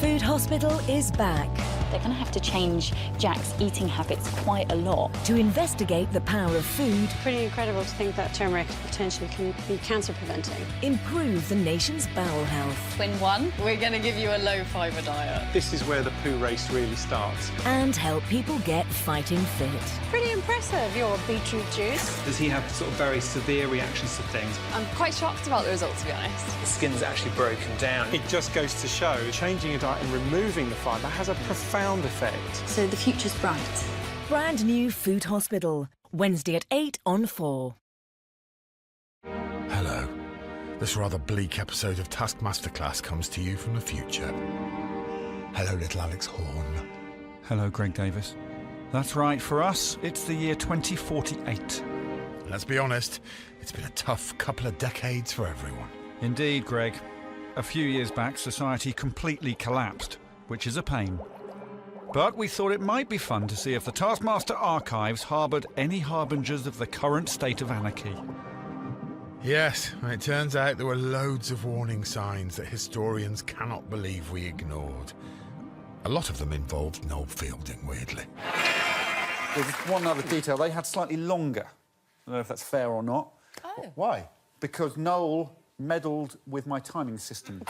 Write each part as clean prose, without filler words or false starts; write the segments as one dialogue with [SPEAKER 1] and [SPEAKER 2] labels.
[SPEAKER 1] Food Hospital is back
[SPEAKER 2] They're going to have to change Jack's eating habits quite a lot.
[SPEAKER 1] to investigate the power of food,
[SPEAKER 3] Pretty incredible to think that turmeric potentially can be cancer preventing.
[SPEAKER 1] improve the nation's bowel health,
[SPEAKER 2] Twin one, we're going to give you a low-fibre diet.
[SPEAKER 4] This is where the poo race really starts.
[SPEAKER 1] and help people get fighting fit.
[SPEAKER 3] Pretty impressive, your beetroot juice.
[SPEAKER 4] Does he have sort of very severe reactions to things?
[SPEAKER 2] I'm quite shocked about the results, to be honest.
[SPEAKER 5] The skin's actually broken down.
[SPEAKER 4] It just goes to show changing your diet and removing the fibre has a profound effect.
[SPEAKER 2] So the future's bright.
[SPEAKER 1] Brand new Food Hospital, Wednesday at 8 on 4.
[SPEAKER 6] Hello. This rather bleak episode of Taskmaster Class comes to you from the future. Hello, little Alex Horn.
[SPEAKER 7] Hello, Greg Davis. That's right, for us, it's the year 2048.
[SPEAKER 6] Let's be honest, it's been a tough couple of decades for everyone.
[SPEAKER 7] Indeed, Greg. A few years back, society completely collapsed, which is a pain. But we thought it might be fun to see if the Taskmaster archives harboured any harbingers of the current state of anarchy.
[SPEAKER 6] Yes, and it turns out there were loads of warning signs that historians cannot believe we ignored. A lot of them involved Noel Fielding, weirdly.
[SPEAKER 7] There's one other detail. They had slightly longer. I don't know if that's fair or not.
[SPEAKER 2] Oh.
[SPEAKER 6] Why?
[SPEAKER 7] Because Noel meddled with my timing system.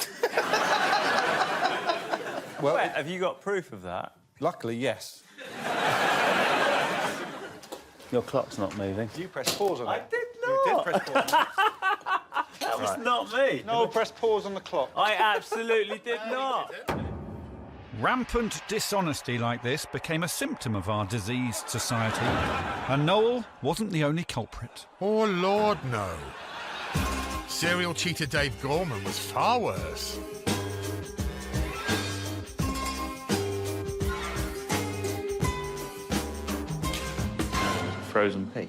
[SPEAKER 7] Well,
[SPEAKER 5] Wait, have you got proof of that?
[SPEAKER 7] luckily, yes.
[SPEAKER 5] Your clock's not moving.
[SPEAKER 4] You press pause on it.
[SPEAKER 5] I did
[SPEAKER 4] You did
[SPEAKER 5] not.
[SPEAKER 4] press pause.
[SPEAKER 5] That was not me.
[SPEAKER 4] No, press pause on the clock.
[SPEAKER 5] I absolutely did not.
[SPEAKER 7] Rampant dishonesty like this became a symptom of our diseased society, and Noel wasn't the only culprit.
[SPEAKER 6] Oh, Lord, no. Serial cheater Dave Gorman was far worse.
[SPEAKER 5] Frozen pea.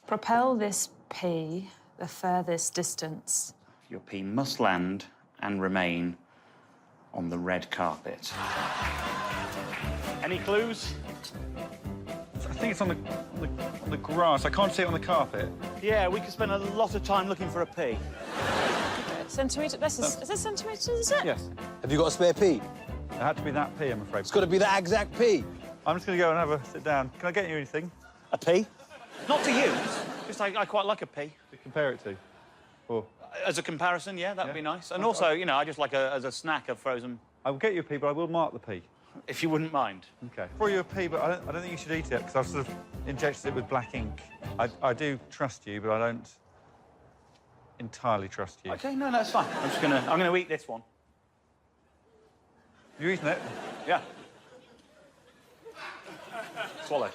[SPEAKER 8] Propel this pea the furthest distance.
[SPEAKER 9] Your pea must land and remain on the red carpet. Any clues?
[SPEAKER 7] I think it's on the grass. I can't see it on the carpet.
[SPEAKER 9] Yeah, we could spend a lot of time looking for a pea.
[SPEAKER 8] Centimetre. Is this centimetres, is it?
[SPEAKER 7] Yes.
[SPEAKER 10] Have you got a spare pea?
[SPEAKER 7] It had to be that pea, I'm afraid.
[SPEAKER 10] It's got to be that exact pea.
[SPEAKER 7] I'm just going to go and have a sit down. Can I get you anything
[SPEAKER 9] A pea? Not to use, just I quite like a pea.
[SPEAKER 7] to compare it to? Or
[SPEAKER 9] As a comparison, yeah, that'd be nice. And also, you know, I just like as a snack of frozen,
[SPEAKER 7] I will get you a pea, but I will mark the pea.
[SPEAKER 9] if you wouldn't mind.
[SPEAKER 7] Okay. For you a pea, but I don't think you should eat it because I've sort of injected it with black ink. I do trust you, but I don't entirely trust you.
[SPEAKER 9] Okay, no, that's fine. I'm gonna eat this one.
[SPEAKER 7] You eating it?
[SPEAKER 9] Yeah. Swallowed.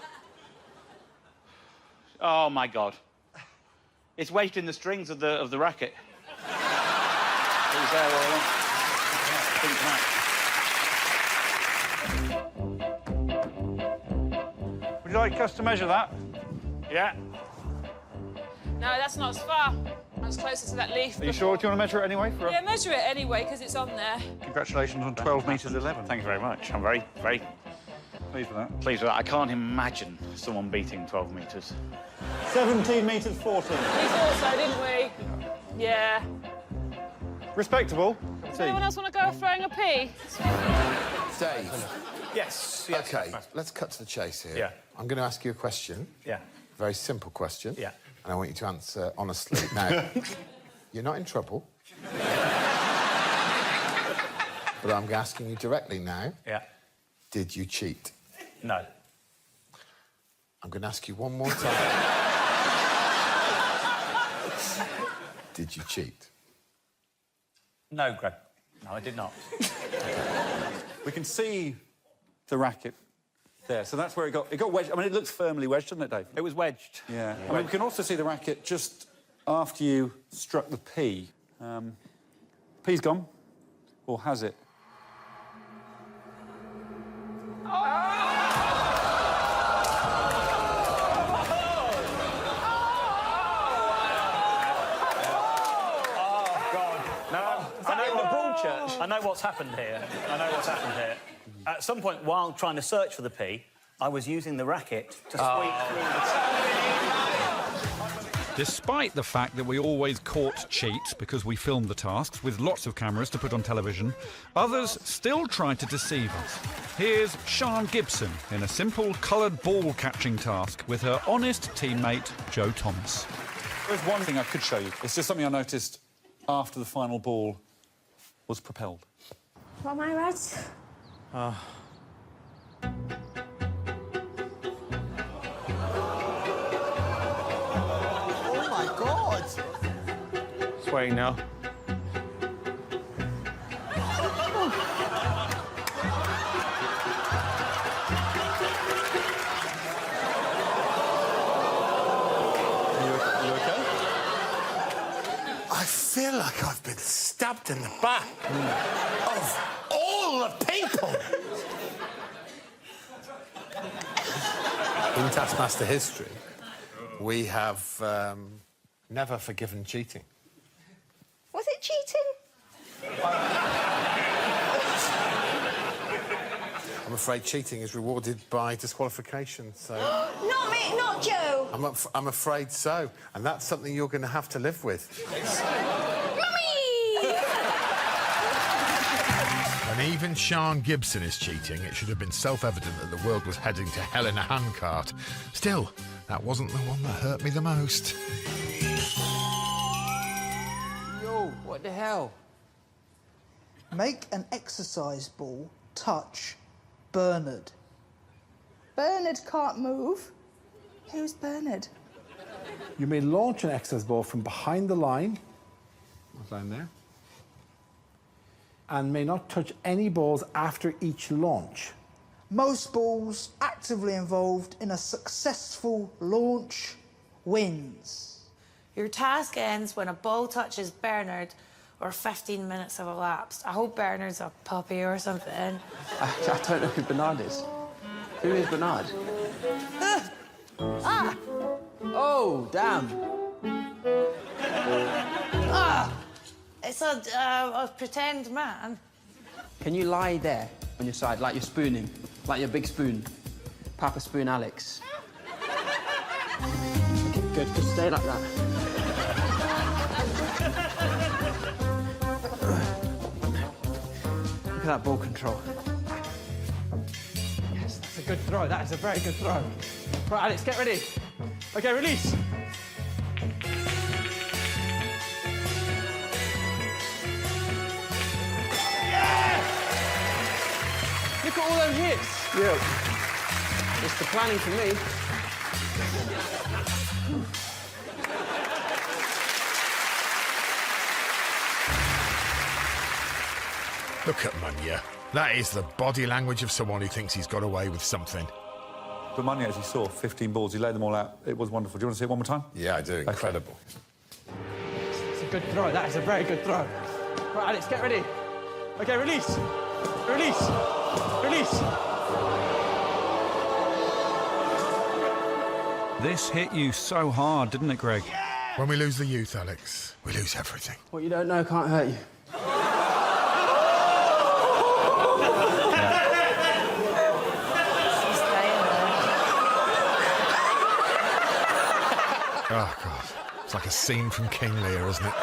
[SPEAKER 9] Oh my God. It's wedged in the strings of the racket. It was there all along. Didn't come out.
[SPEAKER 7] Would you like us to measure that?
[SPEAKER 9] Yeah.
[SPEAKER 8] No, that's not as far. I was closer to that leaf.
[SPEAKER 7] Are you sure? Do you want to measure it anyway? For
[SPEAKER 8] Yeah, measure it anyway, because it's on there.
[SPEAKER 7] Congratulations on 12 metres 11.
[SPEAKER 9] Thank you very much. I'm very, very
[SPEAKER 7] Pleased with that.
[SPEAKER 9] pleased with that. I can't imagine someone beating 12 metres.
[SPEAKER 7] 17 metres 14.
[SPEAKER 8] We thought so, didn't we? Yeah.
[SPEAKER 7] Respectable.
[SPEAKER 8] Does anyone else want to go throwing a pea?
[SPEAKER 10] Dave.
[SPEAKER 9] Yes.
[SPEAKER 10] OK, let's cut to the chase here.
[SPEAKER 9] Yeah.
[SPEAKER 10] I'm going to ask you a question.
[SPEAKER 9] Yeah.
[SPEAKER 10] A very simple question.
[SPEAKER 9] Yeah.
[SPEAKER 10] And I want you to answer honestly. Now, you're not in trouble. But I'm asking you directly now.
[SPEAKER 9] Yeah.
[SPEAKER 10] Did you cheat?
[SPEAKER 9] No.
[SPEAKER 10] I'm going to ask you one more time. Did you cheat?
[SPEAKER 9] No, Greg. No, I did not.
[SPEAKER 7] We can see the racket there. So that's where it got wedged. I mean, it looks firmly wedged, doesn't it, Dave?
[SPEAKER 9] It was wedged.
[SPEAKER 7] Yeah. I mean, we can also see the racket just after you struck the pea. Pea's gone. Or has it?
[SPEAKER 9] I know what's happened here. At some point, while trying to search for the pea, I was using the racket to sweep through the...
[SPEAKER 7] Despite the fact that we always caught cheats because we filmed the tasks with lots of cameras to put on television, others still tried to deceive us. Here's Sian Gibson in a simple coloured ball catching task with her honest teammate Jo Thomas.
[SPEAKER 11] There's one thing I could show you. It's just something I noticed after the final ball was propelled.
[SPEAKER 12] What am I right?
[SPEAKER 10] Oh my God!
[SPEAKER 4] It's waiting now.
[SPEAKER 11] You okay?
[SPEAKER 10] I feel like I've been stabbed in the back of all the people. In Taskmaster history, we have never forgiven cheating.
[SPEAKER 12] Was it cheating?
[SPEAKER 10] I'm afraid cheating is rewarded by disqualification, so...
[SPEAKER 12] Not me, not Joe.
[SPEAKER 10] I'm afraid so, and that's something you're going to have to live with.
[SPEAKER 12] Mummy!
[SPEAKER 6] When even Sian Gibson is cheating, it should have been self-evident that the world was heading to hell in a handcart. Still, that wasn't the one that hurt me the most.
[SPEAKER 13] Yo, what the hell?
[SPEAKER 14] Make an exercise ball touch Bernard.
[SPEAKER 12] Bernard can't move. Who's Bernard?
[SPEAKER 15] You may launch an exercise ball from behind the line, there, and may not touch any balls after each launch.
[SPEAKER 14] Most balls actively involved in a successful launch wins.
[SPEAKER 12] Your task ends when a ball touches Bernard or 15 minutes have elapsed. I hope Bernard's a puppy or something.
[SPEAKER 13] I don't know who Bernard is. Who is Bernard?
[SPEAKER 12] Ah!
[SPEAKER 13] Oh, damn.
[SPEAKER 12] Ah! It's a pretend man.
[SPEAKER 13] Can you lie there on your side, like you're spooning, like your big spoon? Papa Spoon Alex. Okay, good, just stay like that. Look at that ball control. Yes, that's a good throw. That is a very good throw. Right, Alex, get ready. Okay, release. Yeah! Look at all those hits.
[SPEAKER 15] Yeah.
[SPEAKER 13] It's the planning for me.
[SPEAKER 6] Look at Munya. That is the body language of someone who thinks he's got away with something.
[SPEAKER 11] But Munya, as you saw, 15 balls, he laid them all out. It was wonderful. Do you want to see it one more time?
[SPEAKER 10] Yeah, I do. Incredible.
[SPEAKER 13] It's a good throw. That is a very good throw. Right, Alex, get ready. Okay, release. Release. Release.
[SPEAKER 7] This hit you so hard, didn't it, Greg?
[SPEAKER 6] When we lose the youth, Alex, we lose everything.
[SPEAKER 13] What you don't know can't hurt you.
[SPEAKER 6] Oh, God. It's like a scene from King Lear, isn't it?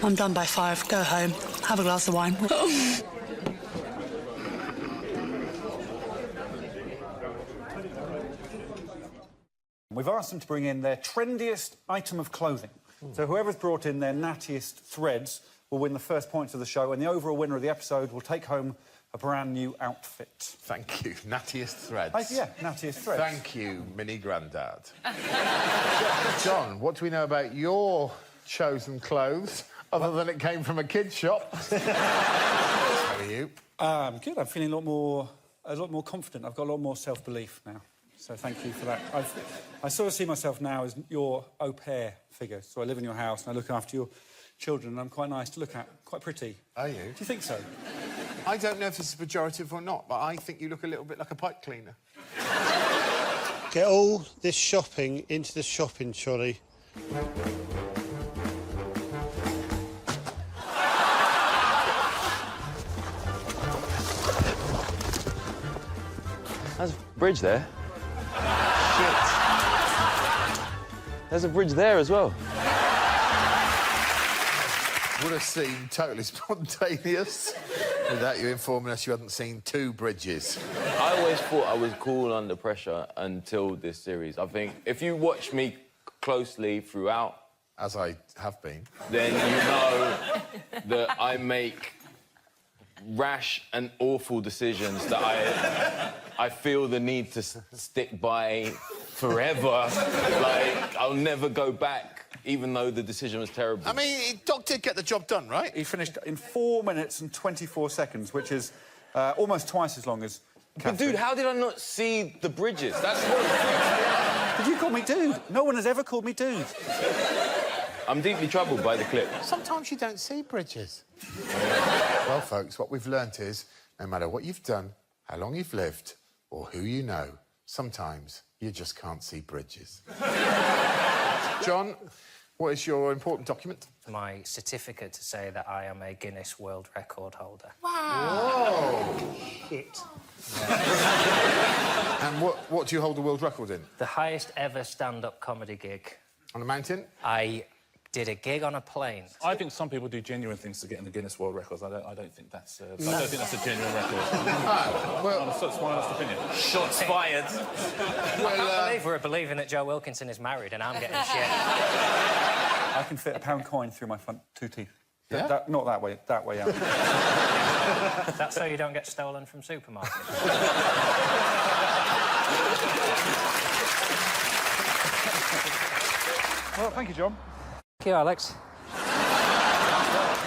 [SPEAKER 16] I'm done by 5. Go home. Have a glass of wine.
[SPEAKER 11] We've asked them to bring in their trendiest item of clothing. So whoever's brought in their nattiest threads will win the first points of the show, and the overall winner of the episode will take home a brand new outfit.
[SPEAKER 10] Thank you. Nattiest threads.
[SPEAKER 11] Yeah, nattiest threads.
[SPEAKER 10] Thank you, Mini Grandad. John, what do we know about your chosen clothes, other than it came from a kid's shop? How are you?
[SPEAKER 11] I'm good. I'm feeling a lot more confident. I've got a lot more self-belief now. So thank you for that. I sort of see myself now as your au pair figure. So I live in your house and I look after your children, and I'm quite nice to look at, quite pretty.
[SPEAKER 10] Are you?
[SPEAKER 11] Do you think so?
[SPEAKER 10] I don't know if this is pejorative or not, but I think you look a little bit like a pipe cleaner.
[SPEAKER 17] Get all this shopping into the shopping trolley.
[SPEAKER 18] There's a bridge there. Shit. There's a bridge there as well.
[SPEAKER 10] Would have seemed totally spontaneous without you informing us you hadn't seen 2 bridges.
[SPEAKER 18] I always thought I was cool under pressure until this series. I think if you watch me closely throughout...
[SPEAKER 10] As I have been.
[SPEAKER 18] Then you know that I make rash and awful decisions that I feel the need to stick by forever. Like, I'll never go back, even though the decision was terrible.
[SPEAKER 10] I mean, Doc did get the job done, right?
[SPEAKER 11] He finished in 4 minutes and 24 seconds, which is almost twice as long as Catherine.
[SPEAKER 18] But, dude, how did I not see the bridges? That's what...
[SPEAKER 11] Did you call me dude? No one has ever called me dude.
[SPEAKER 18] I'm deeply troubled by the clip.
[SPEAKER 10] Sometimes you don't see bridges. Well, folks, what we've learnt is, no matter what you've done, how long you've lived, or who you know, sometimes you just can't see bridges. John, what is your important document?
[SPEAKER 19] My certificate to say that I am a Guinness World Record holder.
[SPEAKER 10] Wow!
[SPEAKER 19] Shit.
[SPEAKER 10] And what do you hold the world record in?
[SPEAKER 19] The highest ever stand-up comedy gig.
[SPEAKER 10] On a mountain?
[SPEAKER 19] I did a gig on a plane.
[SPEAKER 20] I think some people do genuine things to get in the Guinness World Records. I don't think that's a genuine record.
[SPEAKER 10] Well,
[SPEAKER 20] that's my honest opinion.
[SPEAKER 18] Shots fired.
[SPEAKER 19] I can't believe we're believing that Joe Wilkinson is married and I'm getting shit.
[SPEAKER 11] I can fit a pound coin through my front 2 teeth.
[SPEAKER 10] Yeah?
[SPEAKER 11] Not that way, that way out.
[SPEAKER 19] That's so you don't get stolen from supermarkets.
[SPEAKER 11] Well, thank you, John.
[SPEAKER 19] Thank you, Alex.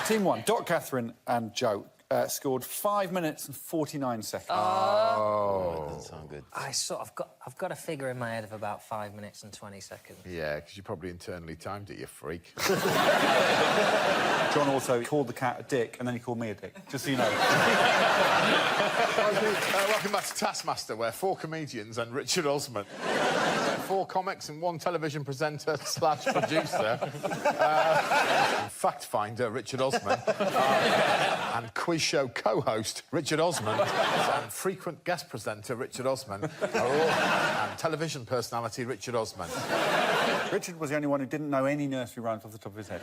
[SPEAKER 11] Team 1, Dot, Catherine and Joe scored 5 minutes and 49 seconds.
[SPEAKER 10] Oh.
[SPEAKER 18] Doesn't sound good.
[SPEAKER 19] I've got a figure in my head of about 5 minutes and 20 seconds.
[SPEAKER 10] Yeah, because you probably internally timed it, you freak.
[SPEAKER 11] John also called the cat a dick, and then he called me a dick, just so you know.
[SPEAKER 10] Welcome back to Taskmaster, where 4 comedians and Richard Osman, 4 comics and 1 television presenter / producer, fact finder Richard Osman, and quiz show co-host Richard Osman, and frequent guest presenter Richard Osman, and television personality Richard Osman.
[SPEAKER 11] Richard was the only one who didn't know any nursery rhymes off the top of his head.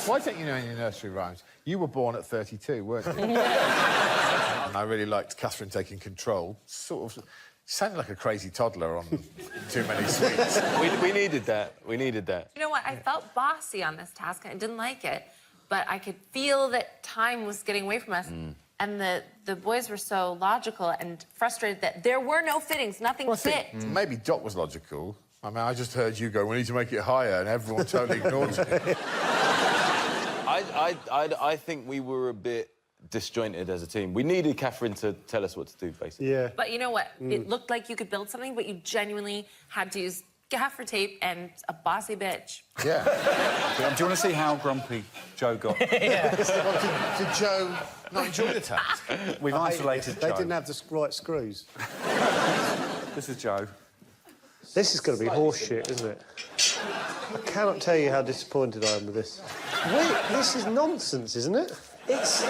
[SPEAKER 10] Why don't you know any nursery rhymes? You were born at 32, weren't you? And I really liked Catherine taking control. Sort of sounded like a crazy toddler on Too Many Sweets.
[SPEAKER 18] We needed that. We needed that.
[SPEAKER 21] You know what? I felt bossy on this task. I didn't like it, but I could feel that time was getting away from us. And the boys were so logical and frustrated that there were no fittings, nothing fit.
[SPEAKER 10] Maybe Dot was logical. I mean, I just heard you go, we need to make it higher, and everyone totally ignored it.
[SPEAKER 18] I think we were a bit disjointed as a team. We needed Catherine to tell us what to do, basically.
[SPEAKER 17] Yeah.
[SPEAKER 21] But you know what? It looked like you could build something, but you genuinely had to use gaffer tape and a bossy bitch.
[SPEAKER 10] Yeah.
[SPEAKER 11] Do you want to see how grumpy Joe got?
[SPEAKER 10] Did Joe not enjoy the task?
[SPEAKER 11] We've isolated
[SPEAKER 17] They
[SPEAKER 11] Joe.
[SPEAKER 17] didn't have the right screws.
[SPEAKER 11] This is Joe.
[SPEAKER 17] This is going to be horseshit, isn't it? I cannot tell you how disappointed I am with this. Wait, this is nonsense, isn't it? It's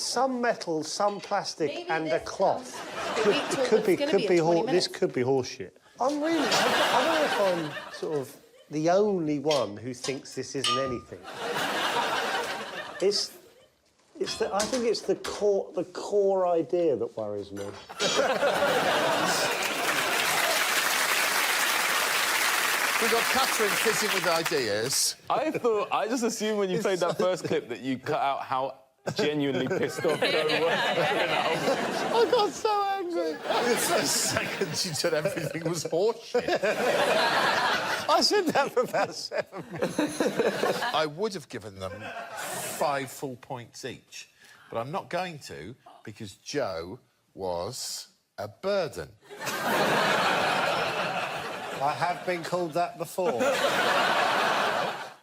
[SPEAKER 17] some metal, some plastic,
[SPEAKER 21] Maybe
[SPEAKER 17] and a
[SPEAKER 21] this
[SPEAKER 17] cloth.
[SPEAKER 21] This could be
[SPEAKER 17] This could be horseshit. I'm really. I don't know if I'm sort of the only one who thinks this isn't anything. I think it's the core idea that worries me.
[SPEAKER 10] We've got Catherine fizzing with ideas.
[SPEAKER 18] I just assumed when you played that first clip that you cut out how genuinely pissed off Joe was.
[SPEAKER 10] I got so angry. In the first second, she said everything was horseshit.
[SPEAKER 17] I said that for about 7 minutes.
[SPEAKER 10] I would have given them 5 full points each, but I'm not going to because Joe was a burden.
[SPEAKER 17] I have been called that before.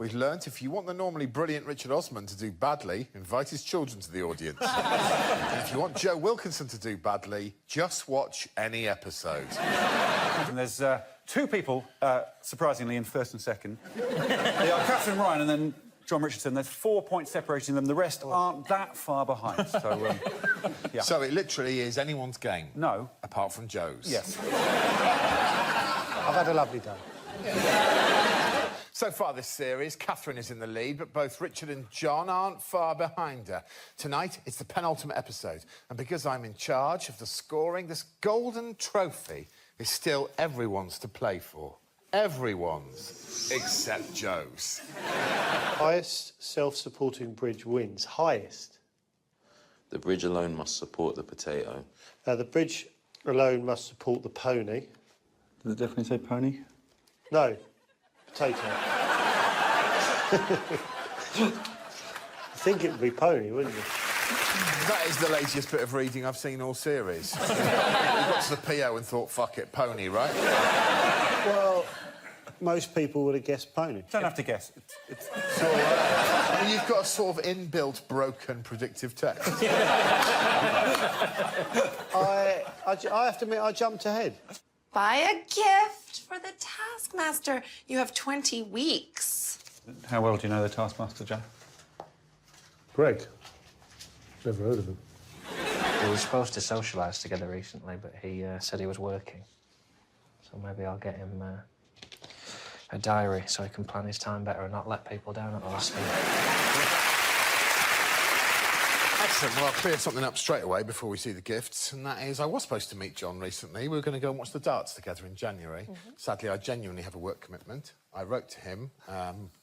[SPEAKER 10] we've learnt if you want the normally brilliant Richard Osman to do badly, invite his children to the audience. And if you want Joe Wilkinson to do badly, just watch any episode.
[SPEAKER 11] And there's two people, surprisingly, in first and second. They are Catherine Ryan and then John Richardson. There's 4 points separating them. The rest aren't that far behind. So, yeah.
[SPEAKER 10] So it literally is anyone's game?
[SPEAKER 11] No.
[SPEAKER 10] Apart from Joe's?
[SPEAKER 11] Yes.
[SPEAKER 17] I've had a lovely day.
[SPEAKER 10] So far this series, Catherine is in the lead, but both Richard and John aren't far behind her. Tonight, it's the penultimate episode, and because I'm in charge of the scoring, this golden trophy is still everyone's to play for. Everyone's, except Joe's.
[SPEAKER 17] Highest self-supporting bridge wins. Highest.
[SPEAKER 18] The bridge alone must support the potato.
[SPEAKER 17] The bridge alone must support the pony.
[SPEAKER 11] Does it definitely say pony?
[SPEAKER 17] No. Potato. I think it would be pony, wouldn't it?
[SPEAKER 10] That is the laziest bit of reading I've seen all series. You got to the PO and thought, fuck it, pony, right?
[SPEAKER 17] Well, most people would have guessed pony.
[SPEAKER 11] Don't have to guess. It's
[SPEAKER 10] so, I mean, you've got a sort of inbuilt broken predictive text.
[SPEAKER 17] I have to admit, I jumped ahead.
[SPEAKER 3] Buy a gift for the Taskmaster. You have 20 weeks.
[SPEAKER 11] How well do you know the Taskmaster, Joe?
[SPEAKER 17] Greg. Never heard of him.
[SPEAKER 19] We were supposed to socialise together recently, but he said he was working. So maybe I'll get him a diary so he can plan his time better and not let people down at the last minute.
[SPEAKER 10] Excellent. Well, I'll clear something up straight away before we see the gifts, and that is I was supposed to meet John recently. We were going to go and watch the darts together in January. Sadly, I genuinely have a work commitment. I wrote to him,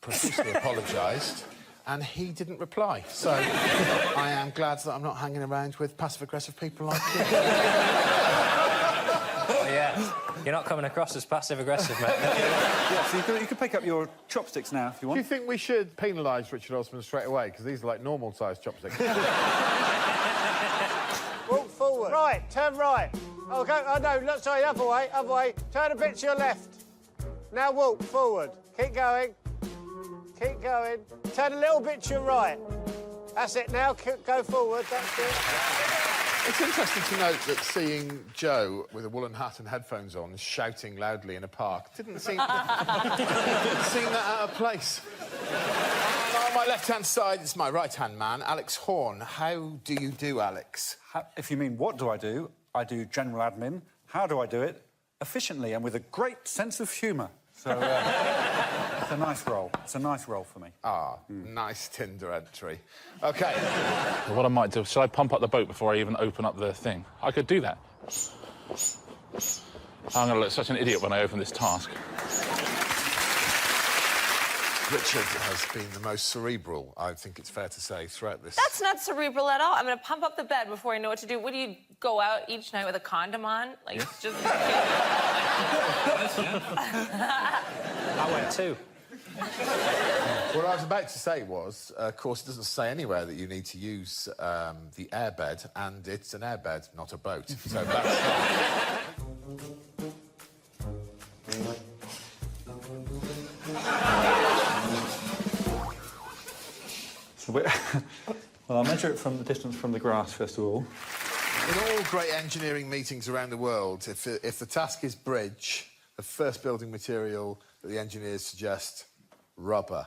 [SPEAKER 10] profusely apologised, and he didn't reply. So I am glad that I'm not hanging around with passive-aggressive people like you.
[SPEAKER 19] Yeah, you're not coming across as passive-aggressive, mate.
[SPEAKER 11] Yeah, so you can pick up your chopsticks now, if you want.
[SPEAKER 10] Do you think we should penalise Richard Osman straight away? Because these are like normal-sized chopsticks.
[SPEAKER 17] Walk forward. Right, turn right. Oh, go. Oh, no, look, sorry, other way, other way. Turn a bit to your left. Now walk forward. Keep going. Keep going. Turn a little bit to your right. That's it. Now go forward. That's it.
[SPEAKER 10] It's interesting to note that seeing Joe with a woolen hat and headphones on shouting loudly in a park didn't seem that out of place. On my left-hand side, it's my right-hand man, Alex Horn. How do you do, Alex?
[SPEAKER 11] If you mean what do, I do general admin. How do I do it? Efficiently and with a great sense of humour. So, it's a nice role. It's a nice role for me.
[SPEAKER 10] Ah, nice Tinder entry. OK.
[SPEAKER 20] Well, what I might do, shall I pump up the boat before I even open up the thing? I could do that. I'm going to look such an idiot when I open this task.
[SPEAKER 10] Richard has been the most cerebral, I think it's fair to say, throughout this.
[SPEAKER 21] That's not cerebral at all. I'm going to pump up the bed before I know what to do. What do you go out each night with a condom on? Like, just...
[SPEAKER 19] I went too.
[SPEAKER 10] What I was about to say was, of course, it doesn't say anywhere that you need to use the airbed, and it's an airbed, not a boat. So that's...
[SPEAKER 11] Well, I'll measure it from the distance from the grass, first of all.
[SPEAKER 10] In all great engineering meetings around the world, if the task is bridge, the first building material that the engineers suggest, rubber.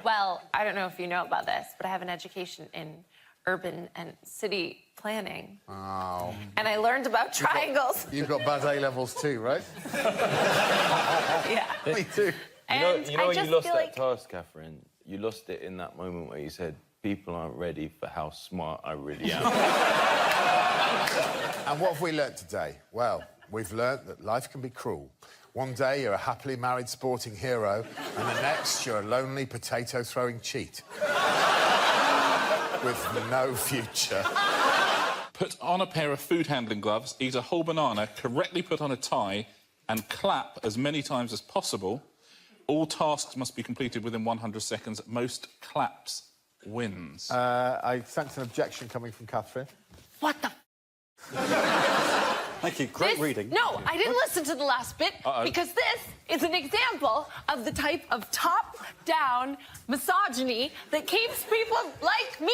[SPEAKER 21] Well, I don't know if you know about this, but I have an education in urban and city planning.
[SPEAKER 10] Oh.
[SPEAKER 21] And I learned about triangles.
[SPEAKER 10] You've got bad A-levels too, right?
[SPEAKER 21] Yeah.
[SPEAKER 10] Me too.
[SPEAKER 18] You know
[SPEAKER 21] I
[SPEAKER 18] when you
[SPEAKER 21] just
[SPEAKER 18] lost
[SPEAKER 21] feel
[SPEAKER 18] that
[SPEAKER 21] like...
[SPEAKER 18] task, Catherine? You lost it in that moment where you said, people aren't ready for how smart I really am.
[SPEAKER 10] And what have we learnt today? Well, we've learnt that life can be cruel. One day you're a happily married sporting hero, and the next you're a lonely potato-throwing cheat. With no future.
[SPEAKER 20] Put on a pair of food handling gloves, eat a whole banana, correctly put on a tie, and clap as many times as possible. All tasks must be completed within 100 seconds. Most claps wins.
[SPEAKER 10] I sense an objection coming from Catherine.
[SPEAKER 21] What the...
[SPEAKER 11] Thank you. Great reading.
[SPEAKER 1] No, I didn't listen to the last bit because this is an example of the type of top-down misogyny that keeps people like me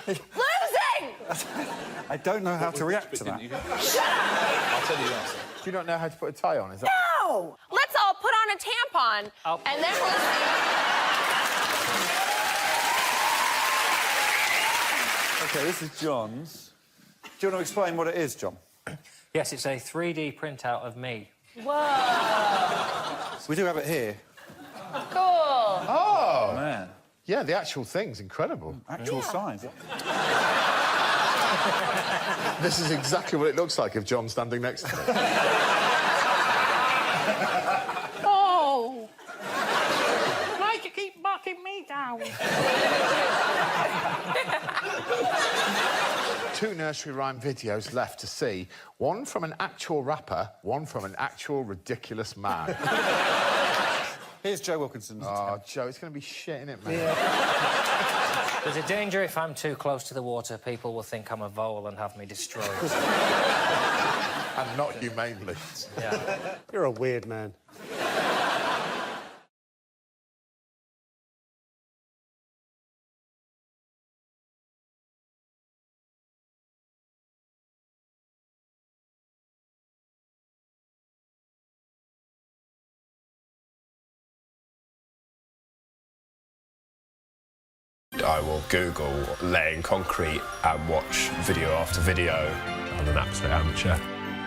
[SPEAKER 1] losing.
[SPEAKER 11] I don't know how to react to that.
[SPEAKER 1] Shut up!
[SPEAKER 10] I'll tell you that. Do you not know how to put a tie on? Is that...
[SPEAKER 1] No! Let's all put on a tampon, and then we'll see.
[SPEAKER 11] OK, this is John's. Do you want to explain what it is, John?
[SPEAKER 19] Yes, it's a 3D printout of me.
[SPEAKER 1] Whoa!
[SPEAKER 11] We do have it here.
[SPEAKER 1] Cool.
[SPEAKER 10] Oh!
[SPEAKER 11] Man.
[SPEAKER 10] Yeah, the actual thing's incredible.
[SPEAKER 11] Actual size.
[SPEAKER 10] This is exactly what it looks like if John's standing next to me.
[SPEAKER 1] Oh! Why do you keep knocking me down?
[SPEAKER 10] 2 nursery rhyme videos left to see. One from an actual rapper, one from an actual ridiculous man.
[SPEAKER 11] Here's Joe Wilkinson.
[SPEAKER 10] Oh, Joe, it's going to be shit, innit, man?
[SPEAKER 19] Yeah. There's a danger if I'm too close to the water, people will think I'm a vole and have me destroyed.
[SPEAKER 10] And not humanely.
[SPEAKER 19] Yeah.
[SPEAKER 17] You're a weird man.
[SPEAKER 22] I will Google laying concrete and watch video after video. I'm an absolute amateur.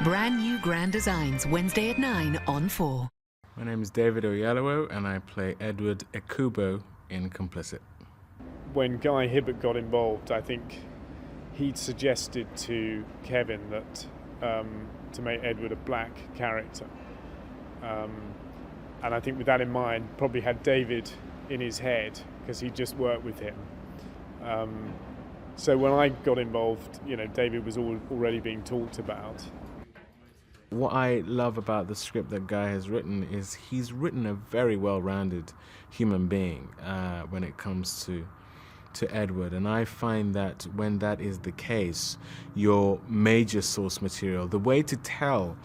[SPEAKER 23] Brand new Grand Designs, Wednesday at 9 on 4.
[SPEAKER 24] My name is David Oyelowo and I play Edward Ekubo in Complicit.
[SPEAKER 25] When Guy Hibbert got involved, I think he'd suggested to Kevin that to make Edward a black character. And I think with that in mind, probably had David in his head because he just worked with him. So when I got involved, you know, David was already being talked about.
[SPEAKER 24] What I love about the script that Guy has written is he's written a very well-rounded human being when it comes to Edward, and I find that when that is the case, your major source material, the way to tell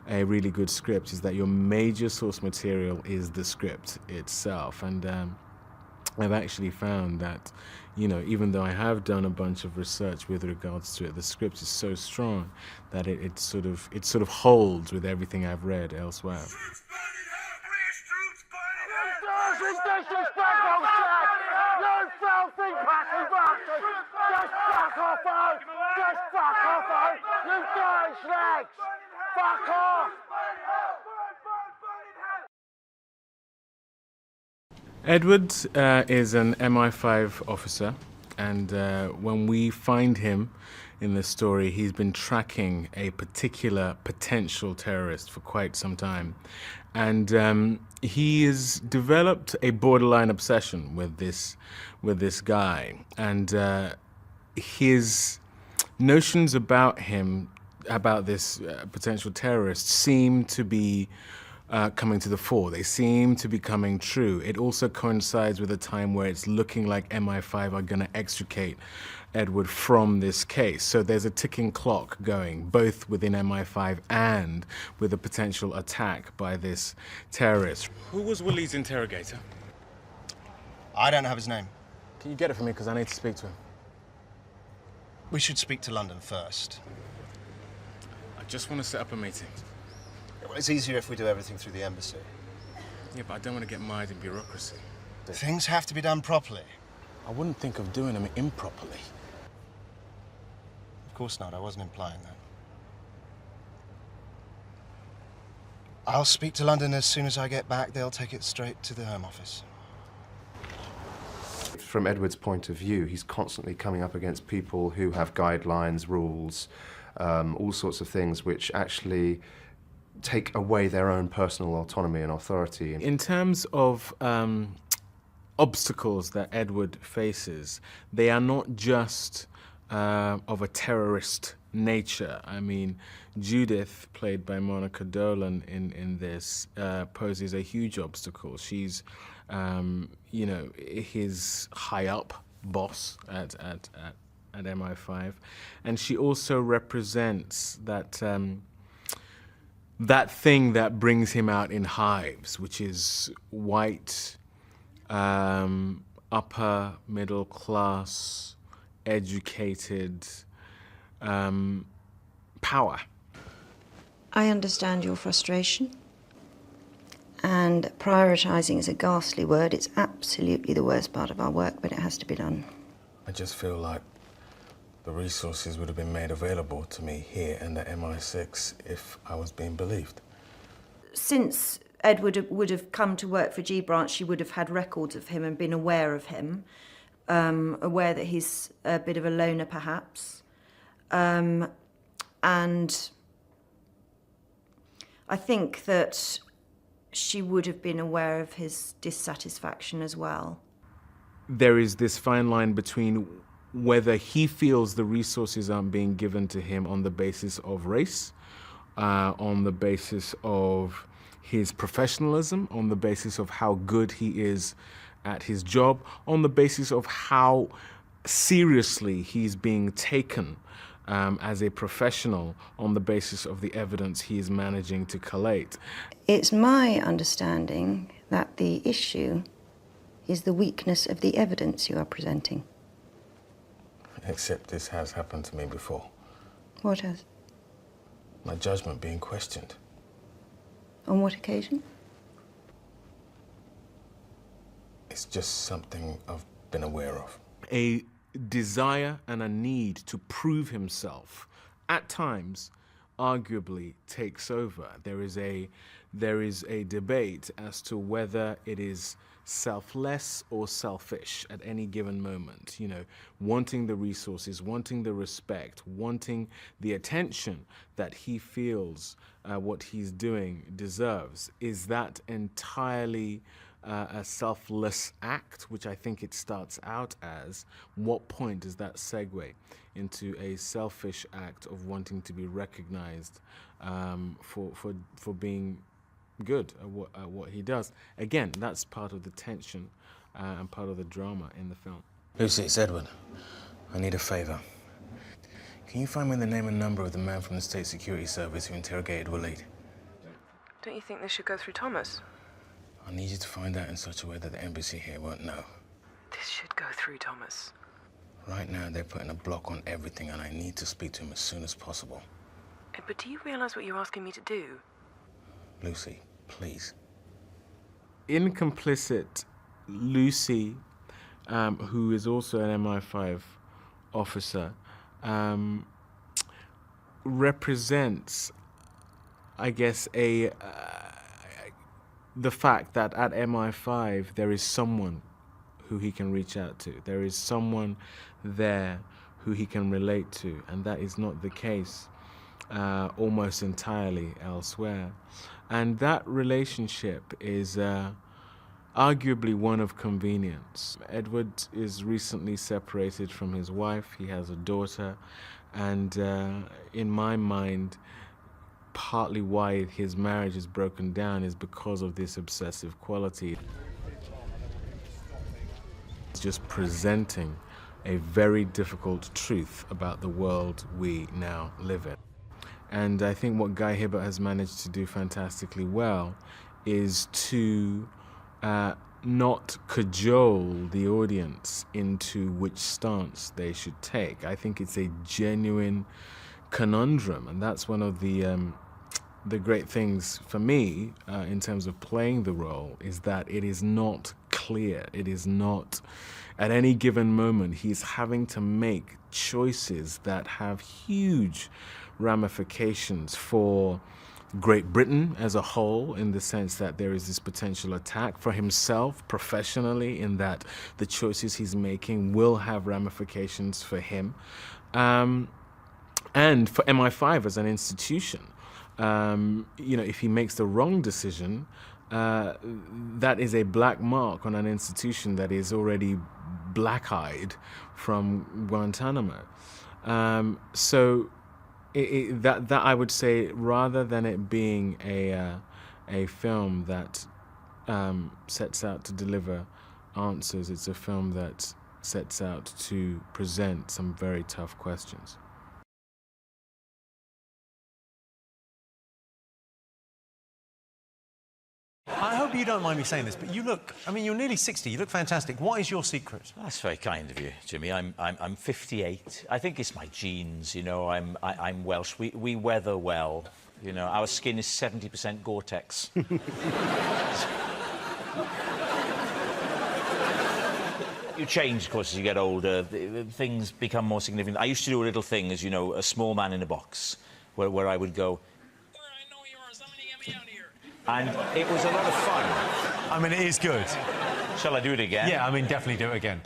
[SPEAKER 24] a really good script is that your major source material is the script itself. And I've actually found that, you know, even though I have done a bunch of research with regards to it, the script is so strong that it sort of holds with everything I've read elsewhere. Edward is an MI5 officer, and when we find him in the story, he's been tracking a particular potential terrorist for quite some time. And he has developed a borderline obsession with this guy. And his notions about him, about this potential terrorist, seem to be coming to the fore. They seem to be coming true. It also coincides with a time where it's looking like MI5 are going to extricate Edward from this case. So there's a ticking clock going, both within MI5 and with a potential attack by this terrorist. Who was Willie's interrogator?
[SPEAKER 26] I don't have his name.
[SPEAKER 24] Can you get it for me, because I need to speak to him?
[SPEAKER 26] We should speak to London first.
[SPEAKER 24] I just want to set up a meeting.
[SPEAKER 26] Well, it's easier if we do everything through the embassy.
[SPEAKER 24] Yeah, but I don't want to get mired in bureaucracy.
[SPEAKER 26] Things have to be done properly.
[SPEAKER 24] I wouldn't think of doing them improperly.
[SPEAKER 26] Of course not, I wasn't implying that. I'll speak to London as soon as I get back. They'll take it straight to the Home Office.
[SPEAKER 27] From Edward's point of view, he's constantly coming up against people who have guidelines, rules, all sorts of things which actually take away their own personal autonomy and authority.
[SPEAKER 24] In terms of obstacles that Edward faces, they are not just of a terrorist nature. I mean, Judith, played by Monica Dolan in this, poses a huge obstacle. She's, you know, his high-up boss at MI5, and she also represents that that thing that brings him out in hives, which is white, upper middle class, educated power.
[SPEAKER 2] I understand your frustration. And prioritising is a ghastly word. It's absolutely the worst part of our work, but it has to be done.
[SPEAKER 24] I just feel like the resources would have been made available to me here in the MI6 if I was being believed.
[SPEAKER 2] Since Edward would have come to work for G Branch, she would have had records of him and been aware of him, aware that he's a bit of a loner, perhaps. And I think that she would have been aware of his dissatisfaction as well.
[SPEAKER 24] There is this fine line between whether he feels the resources aren't being given to him on the basis of race, on the basis of his professionalism, on the basis of how good he is at his job, on the basis of how seriously he's being taken as a professional, on the basis of the evidence he is managing to collate.
[SPEAKER 2] It's my understanding that the issue is the weakness of the evidence you are presenting.
[SPEAKER 24] Except this has happened to me before.
[SPEAKER 2] What has?
[SPEAKER 24] My judgment being questioned.
[SPEAKER 2] On what occasion?
[SPEAKER 24] It's just something I've been aware of. A desire and a need to prove himself, at times, arguably takes over. There is a debate as to whether it is selfless or selfish at any given moment. You know, wanting the resources, wanting the respect, wanting the attention that he feels what he's doing deserves. Is that entirely a selfless act, which I think it starts out as? What point does that segue into a selfish act of wanting to be recognized for being good at what he does? Again, that's part of the tension and part of the drama in the film. Lucy, it's Edward. I need a favor. Can you find me the name and number of the man from the State Security Service who interrogated Waleed?
[SPEAKER 4] Don't you think this should go through Thomas?
[SPEAKER 24] I need you to find out in such a way that the embassy here won't know.
[SPEAKER 4] This should go through Thomas.
[SPEAKER 24] Right now, they're putting a block on everything, and I need to speak to him as soon as possible.
[SPEAKER 4] But do you realise what you're asking me to do?
[SPEAKER 24] Lucy, please. Incomplicit Lucy, who is also an MI5 officer, represents, I guess, the fact that at MI5 there is someone who he can reach out to. There is someone there who he can relate to, and that is not the case almost entirely elsewhere. And that relationship is arguably one of convenience. Edward is recently separated from his wife. He has a daughter, and in my mind, partly why his marriage is broken down is because of this obsessive quality. It's just presenting a very difficult truth about the world we now live in. And I think what Guy Hibbert has managed to do fantastically well is to not cajole the audience into which stance they should take. I think it's a genuine conundrum, and that's one of the great things for me in terms of playing the role, is that it is not clear. It is not, at any given moment, he's having to make choices that have huge ramifications for Great Britain as a whole, in the sense that there is this potential attack, for himself professionally, in that the choices he's making will have ramifications for him, and for MI5 as an institution. You know, if he makes the wrong decision, that is a black mark on an institution that is already black-eyed from Guantanamo. So that I would say, rather than it being a film that sets out to deliver answers, it's a film that sets out to present some very tough questions.
[SPEAKER 5] I hope you don't mind me saying this, but you look... I mean, you're nearly 60. You look fantastic. What is your secret?
[SPEAKER 7] That's very kind of you, Jimmy. I'm 58. I think it's my genes, you know. I'm Welsh. We weather well. You know, our skin is 70% Gore-Tex. You change, of course, as you get older. Things become more significant. I used to do a little thing, as you know, a small man in a box, where I would go... And it was a lot of fun.
[SPEAKER 5] I mean, it is good.
[SPEAKER 7] Shall I do it again?
[SPEAKER 5] Yeah, I mean, definitely do it again.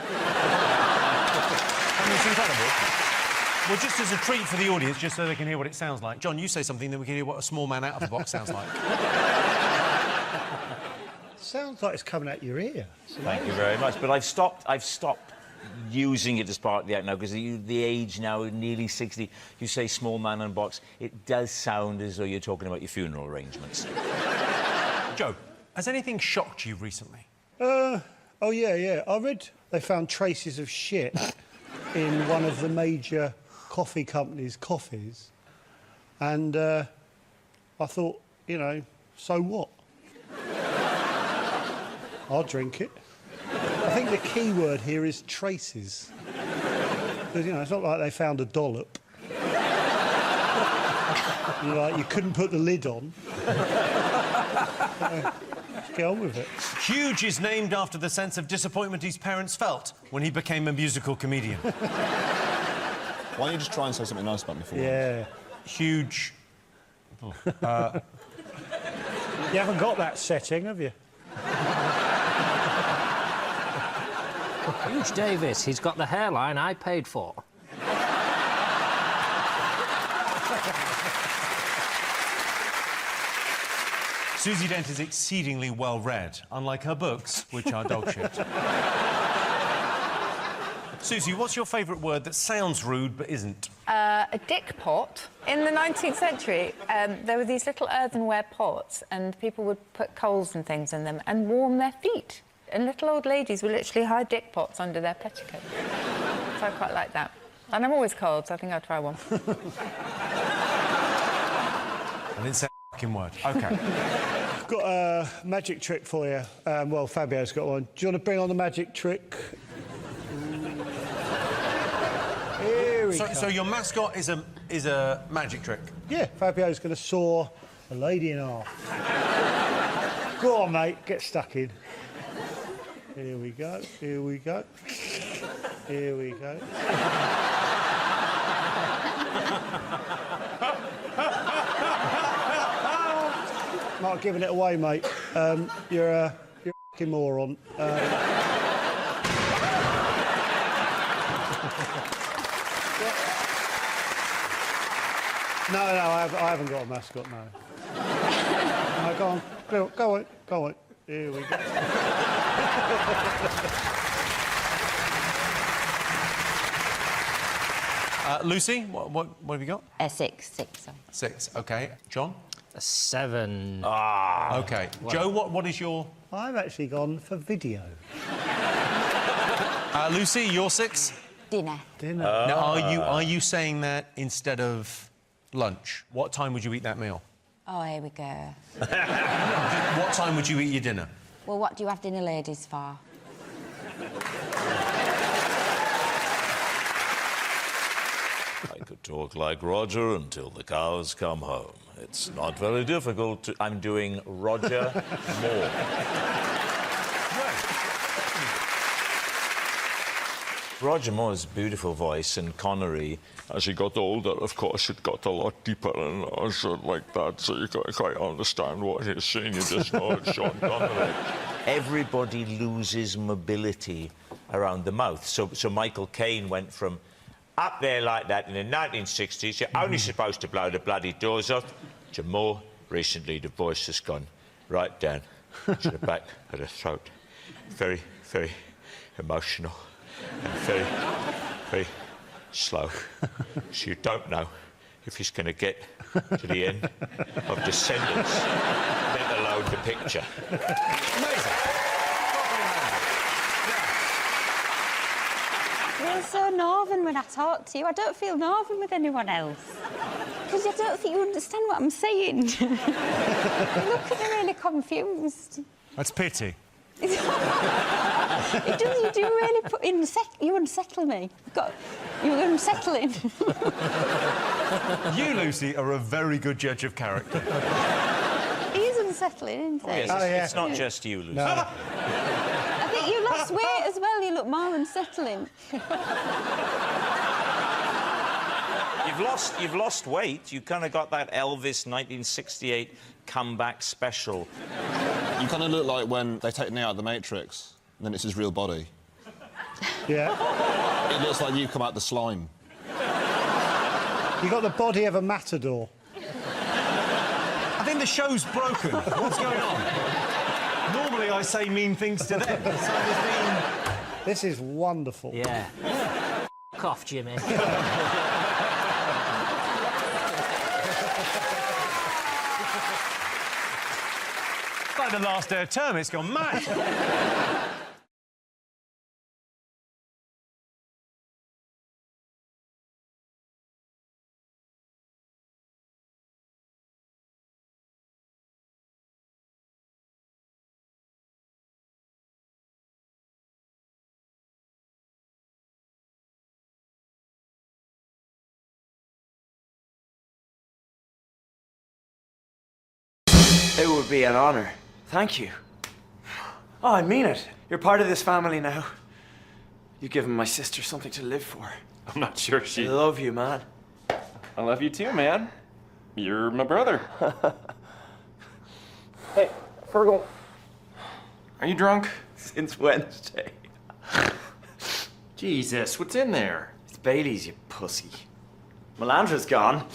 [SPEAKER 5] I mean, it's incredible. Well, just as a treat for the audience, just so they can hear what it sounds like. John, you say something, then we can hear what a small man out of the box sounds like.
[SPEAKER 17] Sounds like it's coming out your ear.
[SPEAKER 7] Thank you very much. But I've stopped using it as part of the act now, because the age now, nearly 60, you say small man in a box, it does sound as though you're talking about your funeral arrangements.
[SPEAKER 5] Joe, has anything shocked you recently?
[SPEAKER 17] Oh, yeah. I read they found traces of shit in one of the major coffee companies' coffees. And I thought, you know, so what? I'll drink it. I think the key word here is traces. Because, you know, it's not like they found a dollop. You couldn't put the lid on. Let's get on with it.
[SPEAKER 5] Huge is named after the sense of disappointment his parents felt when he became a musical comedian.
[SPEAKER 8] Why don't you just try and say something nice about me for once?
[SPEAKER 17] Yeah.
[SPEAKER 5] Huge...
[SPEAKER 17] You haven't got that setting, have you?
[SPEAKER 9] Huge Davis, he's got the hairline I paid for.
[SPEAKER 5] Susie Dent is exceedingly well-read, unlike her books, which are dog shit. Susie, what's your favourite word that sounds rude but isn't?
[SPEAKER 12] A dick pot. In the 19th century, there were these little earthenware pots, and people would put coals and things in them and warm their feet. And little old ladies would literally hide dick pots under their petticoat. So I quite like that. And I'm always cold, so I think I'll try one.
[SPEAKER 5] I didn't say a f***ing word. OK.
[SPEAKER 17] I've got a magic trick for you. Well, Fabio's got one. Do you want to bring on the magic trick? Here we go.
[SPEAKER 5] So your mascot is a magic trick?
[SPEAKER 17] Yeah, Fabio's going to saw a lady in half. Go on, mate, get stuck in. Here we go, here we go. Here we go. Not giving it away, mate. You're a f***ing moron. No, I haven't got a mascot, no. No, go on. Here we go.
[SPEAKER 5] Lucy, what have you got?
[SPEAKER 14] A 6.
[SPEAKER 5] 6, OK. John?
[SPEAKER 9] A 7.
[SPEAKER 5] Ah. OK.
[SPEAKER 9] Well,
[SPEAKER 5] Joe, what is your...
[SPEAKER 17] I've actually gone for video.
[SPEAKER 5] Lucy, your 6?
[SPEAKER 14] Dinner.
[SPEAKER 5] Now, are you saying that instead of lunch? What time would you eat that meal?
[SPEAKER 14] Oh, here we go.
[SPEAKER 5] What time would you eat your dinner?
[SPEAKER 14] Well, what do you have dinner ladies for?
[SPEAKER 15] I could talk like Roger until the cows come home. It's not very difficult to...
[SPEAKER 7] I'm doing Roger Moore. Roger Moore's beautiful voice and Connery.
[SPEAKER 15] As he got older, of course, it got a lot deeper and like that, so you can't quite understand what he's saying. You just know it's Sean Connery.
[SPEAKER 7] Everybody loses mobility around the mouth. So Michael Caine went from up there like that in the 1960s, you're only supposed to blow the bloody doors off, to Moore, recently the voice has gone right down to the back of the throat. Very, very emotional. And very, very slow. So you don't know if he's going to get to the end of the sentence, let alone the picture.
[SPEAKER 5] Amazing.
[SPEAKER 14] feel so northern when I talk to you. I don't feel northern with anyone else. Because I don't think you understand what I'm saying. You look at me really confused.
[SPEAKER 5] That's pity.
[SPEAKER 14] It does, you do really put in... You unsettle me. You're unsettling.
[SPEAKER 5] You, Lucy, are a very good judge of character.
[SPEAKER 14] He is unsettling, isn't he?
[SPEAKER 7] Yes, it's not just you, Lucy.
[SPEAKER 14] I think you lost weight as well. You look more unsettling.
[SPEAKER 7] You've lost weight. You kind of got that Elvis 1968 comeback special.
[SPEAKER 8] You kind of look like when they take Neo out of the Matrix, and then it's his real body.
[SPEAKER 17] Yeah.
[SPEAKER 8] It looks like you come out the slime.
[SPEAKER 17] You got the body of a matador.
[SPEAKER 5] I think the show's broken. What's going on? Normally I say mean things to them. So there's been...
[SPEAKER 17] This is wonderful.
[SPEAKER 9] Yeah. F*** off, Jimmy.
[SPEAKER 5] Like the last day of term, it's gone mad.
[SPEAKER 3] It would be an honor. Thank you. Oh, I mean it. You're part of this family now. You've given my sister something to live for.
[SPEAKER 6] I'm not sure she...
[SPEAKER 3] I love you, man.
[SPEAKER 6] I love you too, man. You're my brother. Hey, Fergal. Are you drunk?
[SPEAKER 3] Since Wednesday.
[SPEAKER 6] Jesus, what's in there?
[SPEAKER 3] It's Bailey's, you pussy. Melandra's gone.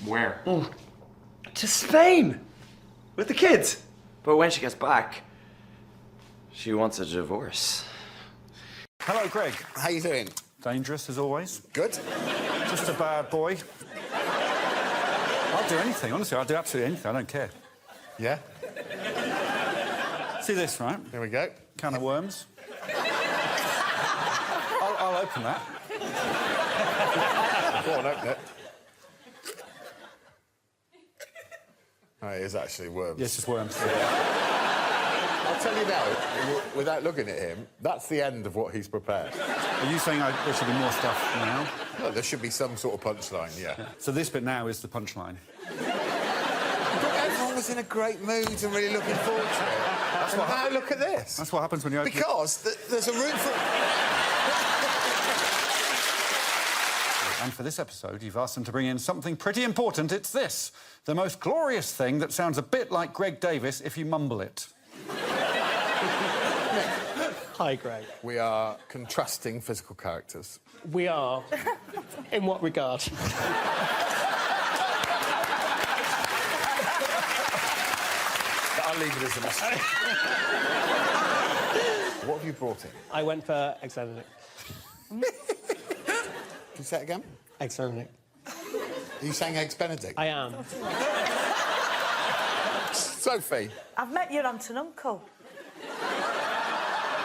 [SPEAKER 6] Where?
[SPEAKER 3] Oh, to Spain. With the kids. But when she gets back, she wants a divorce.
[SPEAKER 11] Hello, Greg.
[SPEAKER 10] How you doing?
[SPEAKER 11] Dangerous, as always.
[SPEAKER 10] Good.
[SPEAKER 11] Just a bad boy. I'll do anything, honestly. I'll do absolutely anything. I don't care.
[SPEAKER 10] Yeah?
[SPEAKER 11] See this, right?
[SPEAKER 10] Here we go.
[SPEAKER 11] Can of worms. I'll open that.
[SPEAKER 10] Go on, open it. Oh, it is actually worms.
[SPEAKER 11] Yes, it's worms.
[SPEAKER 10] I'll tell you now, without looking at him, that's the end of what he's prepared.
[SPEAKER 11] Are you saying there should be more stuff now?
[SPEAKER 10] No, there should be some sort of punchline, yeah.
[SPEAKER 11] So this bit now is the punchline.
[SPEAKER 10] But everyone was in a great mood and really looking forward to it.
[SPEAKER 11] That's
[SPEAKER 10] and
[SPEAKER 11] what
[SPEAKER 10] now look at this.
[SPEAKER 11] That's what happens when you open
[SPEAKER 10] Because there's a room for...
[SPEAKER 11] And for this episode, you've asked them to bring in something pretty important. It's this. The most glorious thing that sounds a bit like Greg Davis if you mumble it.
[SPEAKER 13] Hi, Greg.
[SPEAKER 10] We are contrasting physical characters.
[SPEAKER 13] We are. In what regard?
[SPEAKER 10] I'll leave it as a mystery. What have you brought in?
[SPEAKER 13] I went for Eggs Benedict.
[SPEAKER 10] Can you say it again?
[SPEAKER 13] Eggs Benedict.
[SPEAKER 10] Are you saying Eggs Benedict?
[SPEAKER 13] I am.
[SPEAKER 10] Sophie.
[SPEAKER 16] I've met your aunt and uncle.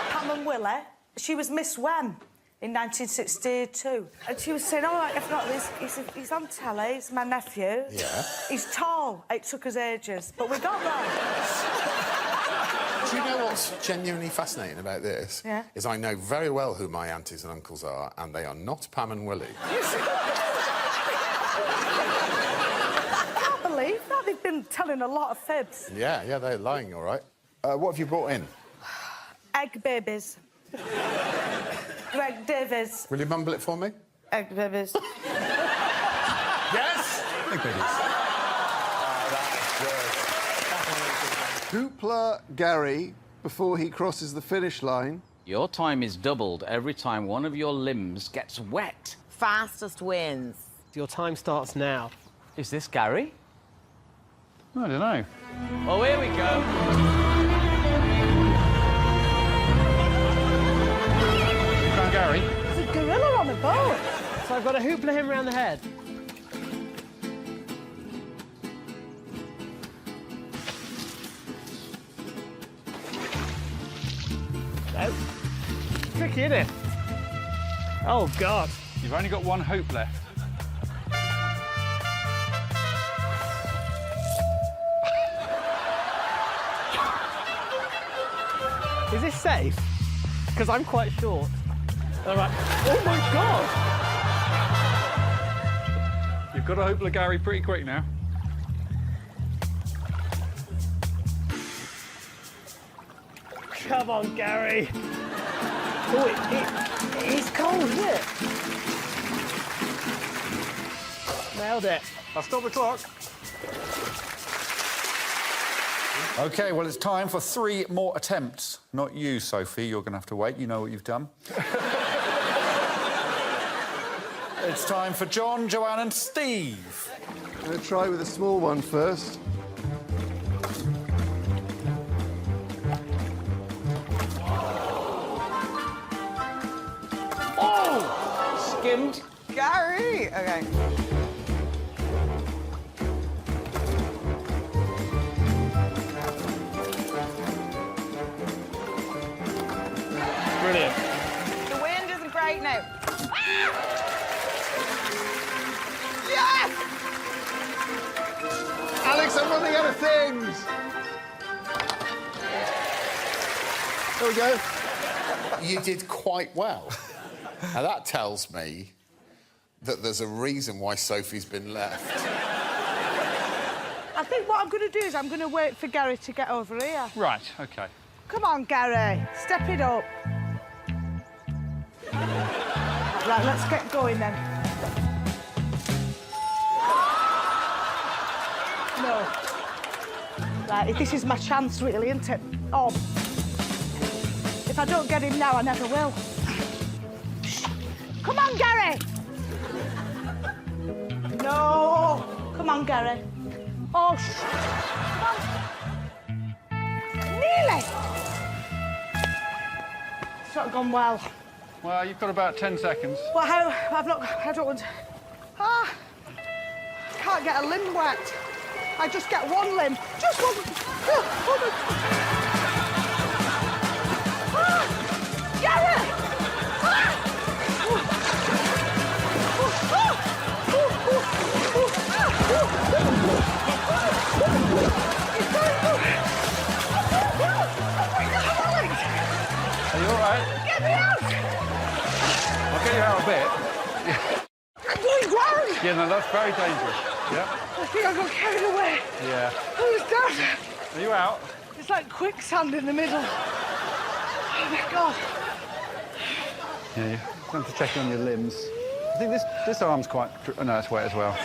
[SPEAKER 16] Pam and Willie. She was Miss Wem in 1962. And she was saying, oh, I've got this. He's on telly. He's my nephew.
[SPEAKER 10] Yeah.
[SPEAKER 16] He's tall. It took us ages, but we got there.
[SPEAKER 10] Do you know what's genuinely fascinating about this?
[SPEAKER 16] Yeah.
[SPEAKER 10] Is I know very well who my aunties and uncles are, and they are not Pam and Willie.
[SPEAKER 16] I can't believe that. They've been telling a lot of fibs.
[SPEAKER 10] Yeah, they're lying, all right. What have you brought in?
[SPEAKER 16] Egg babies. Greg Davies.
[SPEAKER 10] Will you mumble it for me?
[SPEAKER 16] Egg babies.
[SPEAKER 10] Yes?
[SPEAKER 11] Egg babies.
[SPEAKER 18] Hoopla Gary, before he crosses the finish line.
[SPEAKER 20] Your time is doubled every time one of your limbs gets wet.
[SPEAKER 21] Fastest wins.
[SPEAKER 13] Your time starts now.
[SPEAKER 20] Is this Gary?
[SPEAKER 13] I don't know.
[SPEAKER 20] Oh, here we go.
[SPEAKER 13] Gary.
[SPEAKER 16] There's a gorilla on a boat.
[SPEAKER 13] So I've got to hoopla him around the head. No. Tricky, isn't it? Oh, God.
[SPEAKER 1] You've only got one hoop left.
[SPEAKER 13] Is this safe? Because I'm quite short. All right. Oh, my God!
[SPEAKER 1] You've got to hoop Gary pretty quick now.
[SPEAKER 13] Come on, Gary. Oh, it's cold, isn't it? Nailed it.
[SPEAKER 1] I'll stop the clock.
[SPEAKER 11] OK, well, it's time for 3 more attempts. Not you, Sophie. You're going to have to wait. You know what you've done. It's time for John, Joanne and Steve.
[SPEAKER 18] I'm going to try with a small one first.
[SPEAKER 9] Oh! Skimmed.
[SPEAKER 16] Gary! OK.
[SPEAKER 13] Brilliant.
[SPEAKER 16] The wind isn't great now. Yes!
[SPEAKER 18] Alex, I'm running out of things! There we go.
[SPEAKER 10] You did quite well. Now, that tells me that there's a reason why Sophie's been left.
[SPEAKER 16] I think what I'm going to do is I'm going to wait for Gary to get over here.
[SPEAKER 1] Right, OK.
[SPEAKER 16] Come on, Gary. Step it up. Right, let's get going then. No. Right, this is my chance, really, isn't it? Oh. If I don't get him now, I never will. Come on, Gary! No! Come on, Gary. Oh, come on. Nearly! It's not gone well.
[SPEAKER 1] Well, you've got about 10 seconds.
[SPEAKER 16] Well, how? I don't want to... I can't get a limb wet. I just get one limb. Just one. Gary!
[SPEAKER 1] Are you all right?
[SPEAKER 16] Get me out!
[SPEAKER 1] I'll get you out a bit.
[SPEAKER 16] I'm going ground!
[SPEAKER 1] Yeah, no, that's very dangerous. Yeah.
[SPEAKER 16] I think I got carried away.
[SPEAKER 1] Yeah.
[SPEAKER 16] Who's that?
[SPEAKER 1] Are you out?
[SPEAKER 16] It's like quicksand in the middle. Oh, my God.
[SPEAKER 1] Yeah, you have to check on your limbs. I think this arm's quite... Oh, no, it's wet as well.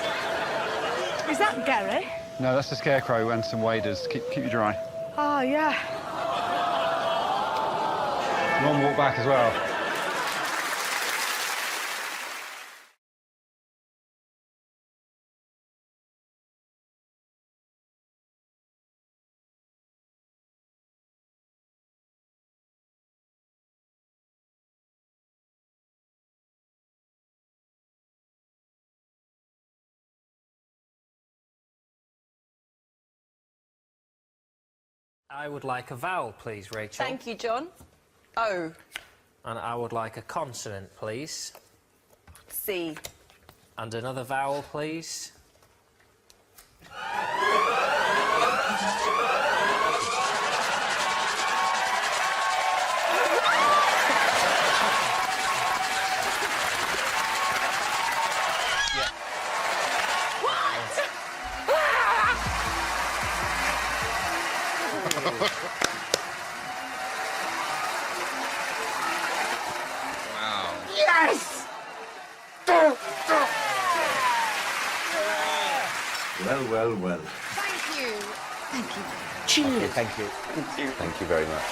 [SPEAKER 16] Is that Gary?
[SPEAKER 1] No, that's the scarecrow and some waders. Keep you dry.
[SPEAKER 16] Oh, yeah.
[SPEAKER 1] One walk back as well.
[SPEAKER 9] I would like a vowel, please, Rachel.
[SPEAKER 19] Thank you, John. O.
[SPEAKER 9] And I would like a consonant, please.
[SPEAKER 19] C.
[SPEAKER 9] And another vowel, please.
[SPEAKER 18] Wow.
[SPEAKER 16] Yes!
[SPEAKER 18] Well, well, well.
[SPEAKER 19] Thank you.
[SPEAKER 16] Thank you.
[SPEAKER 18] Cheers. Thank you. Thank you very much.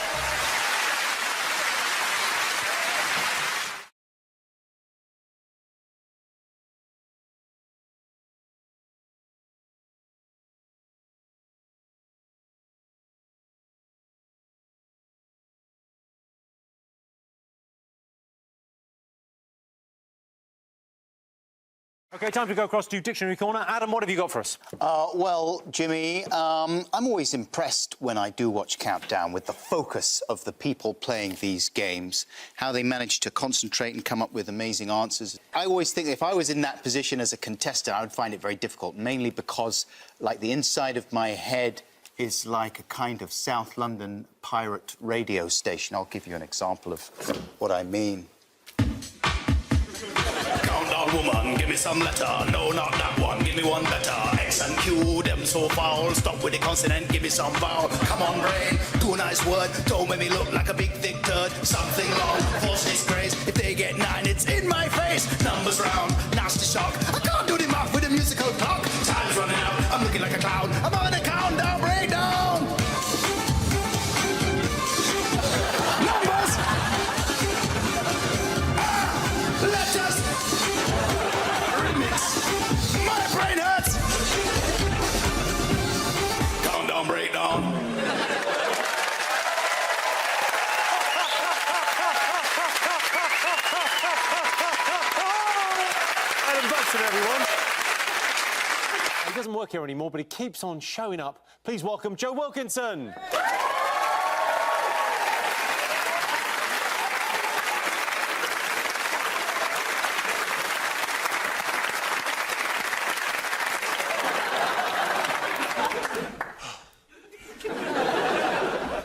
[SPEAKER 5] OK, time to go across to Dictionary Corner. Adam, what have you got for us?
[SPEAKER 2] Well, Jimmy, I'm always impressed when I do watch Countdown with the focus of the people playing these games, how they manage to concentrate and come up with amazing answers. I always think if I was in that position as a contestant, I would find it very difficult, mainly because, like, the inside of my head is like a kind of South London pirate radio station. I'll give you an example of what I mean.
[SPEAKER 21] Countdown woman, give me some letter. No, not that one, give me one better. X and Q, them so foul. Stop with the consonant, give me some vowel. Come on, brain, do a nice word. Don't make me look like a big thick turd. Something wrong, false disgrace. If they get 9, it's in my face. Numbers round, nasty shock. I can't do the math with a musical clock. Time's running out, I'm looking like a clown. I'm on a countdown breakdown. Numbers! Letters! My brain hurts! Countdown breakdown.
[SPEAKER 5] Adam Buxton, everyone. He doesn't work here anymore, but he keeps on showing up. Please welcome Joe Wilkinson.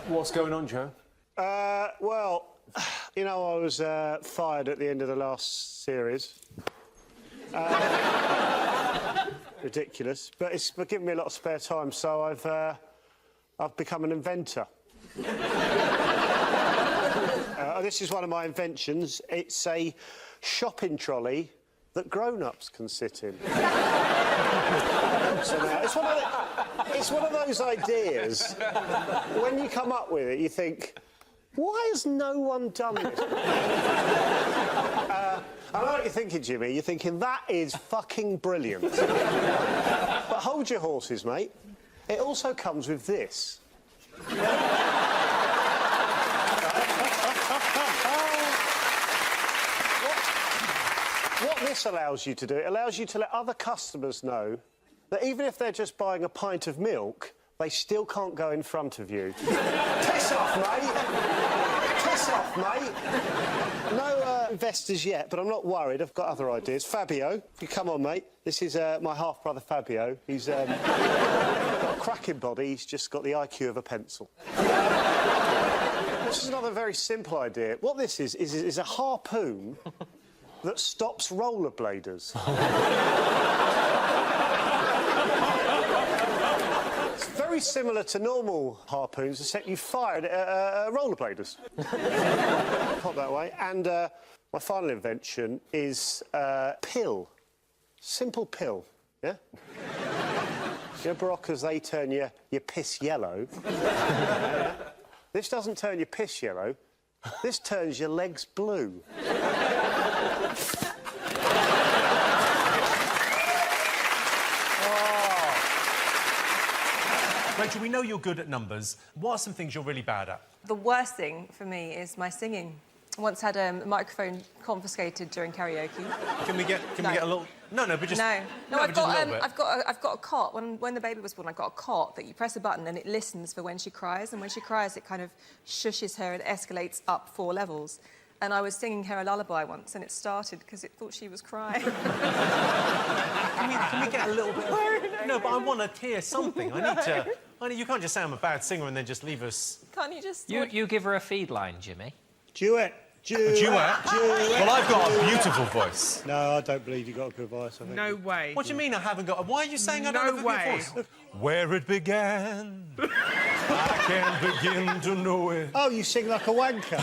[SPEAKER 5] What's going on, Joe?
[SPEAKER 17] Well, you know, I was fired at the end of the last series. Ridiculous, but it's given me a lot of spare time, so I've become an inventor. This is one of my inventions. It's a shopping trolley that grown-ups can sit in. So now, it's one of those ideas. When you come up with it, you think, why has no one done this? I know what you're thinking, Jimmy. You're thinking, that is fucking brilliant. But hold your horses, mate. It also comes with this. What this allows you to do, it allows you to let other customers know that even if they're just buying a pint of milk, they still can't go in front of you. Piss off, mate! Piss off, mate! No investors yet, but I'm not worried. I've got other ideas. Fabio, if you come on, mate. This is my half-brother, Fabio. He's got a cracking body. He's just got the IQ of a pencil. This is another very simple idea. What this is a harpoon that stops rollerbladers. It's very similar to normal harpoons, except you fire it at rollerbladers. Not that way. And my final invention is pill. Simple pill, yeah? You know, Baroccas, they turn your piss yellow. This doesn't turn your piss yellow. This turns your legs blue.
[SPEAKER 5] Rachel, we know you're good at numbers. What are some things you're really bad at?
[SPEAKER 19] The worst thing for me is my singing. I once had a microphone confiscated during karaoke.
[SPEAKER 5] Can we get a little? No, but just
[SPEAKER 19] no.
[SPEAKER 5] but just a little bit.
[SPEAKER 19] I've got a cot. When the baby was born, I got a cot that you press a button and it listens for when she cries, and when she cries, it kind of shushes her and escalates up 4 levels. And I was singing her a lullaby once, and it started because it thought she was crying.
[SPEAKER 5] Can we get a little bit? No, but I want to hear something. I need to. You can't just say I'm a bad singer and then just leave us.
[SPEAKER 19] Can't you just?
[SPEAKER 9] You give her a feed line, Jimmy.
[SPEAKER 17] Duet.
[SPEAKER 5] Well, I've got a beautiful voice.
[SPEAKER 17] No, I don't believe you've got a good voice. I think.
[SPEAKER 13] No way.
[SPEAKER 5] What do you mean I haven't got? Why are you saying I don't have a good voice? Where it began, I can't begin to know it.
[SPEAKER 17] Oh, you sing like a wanker.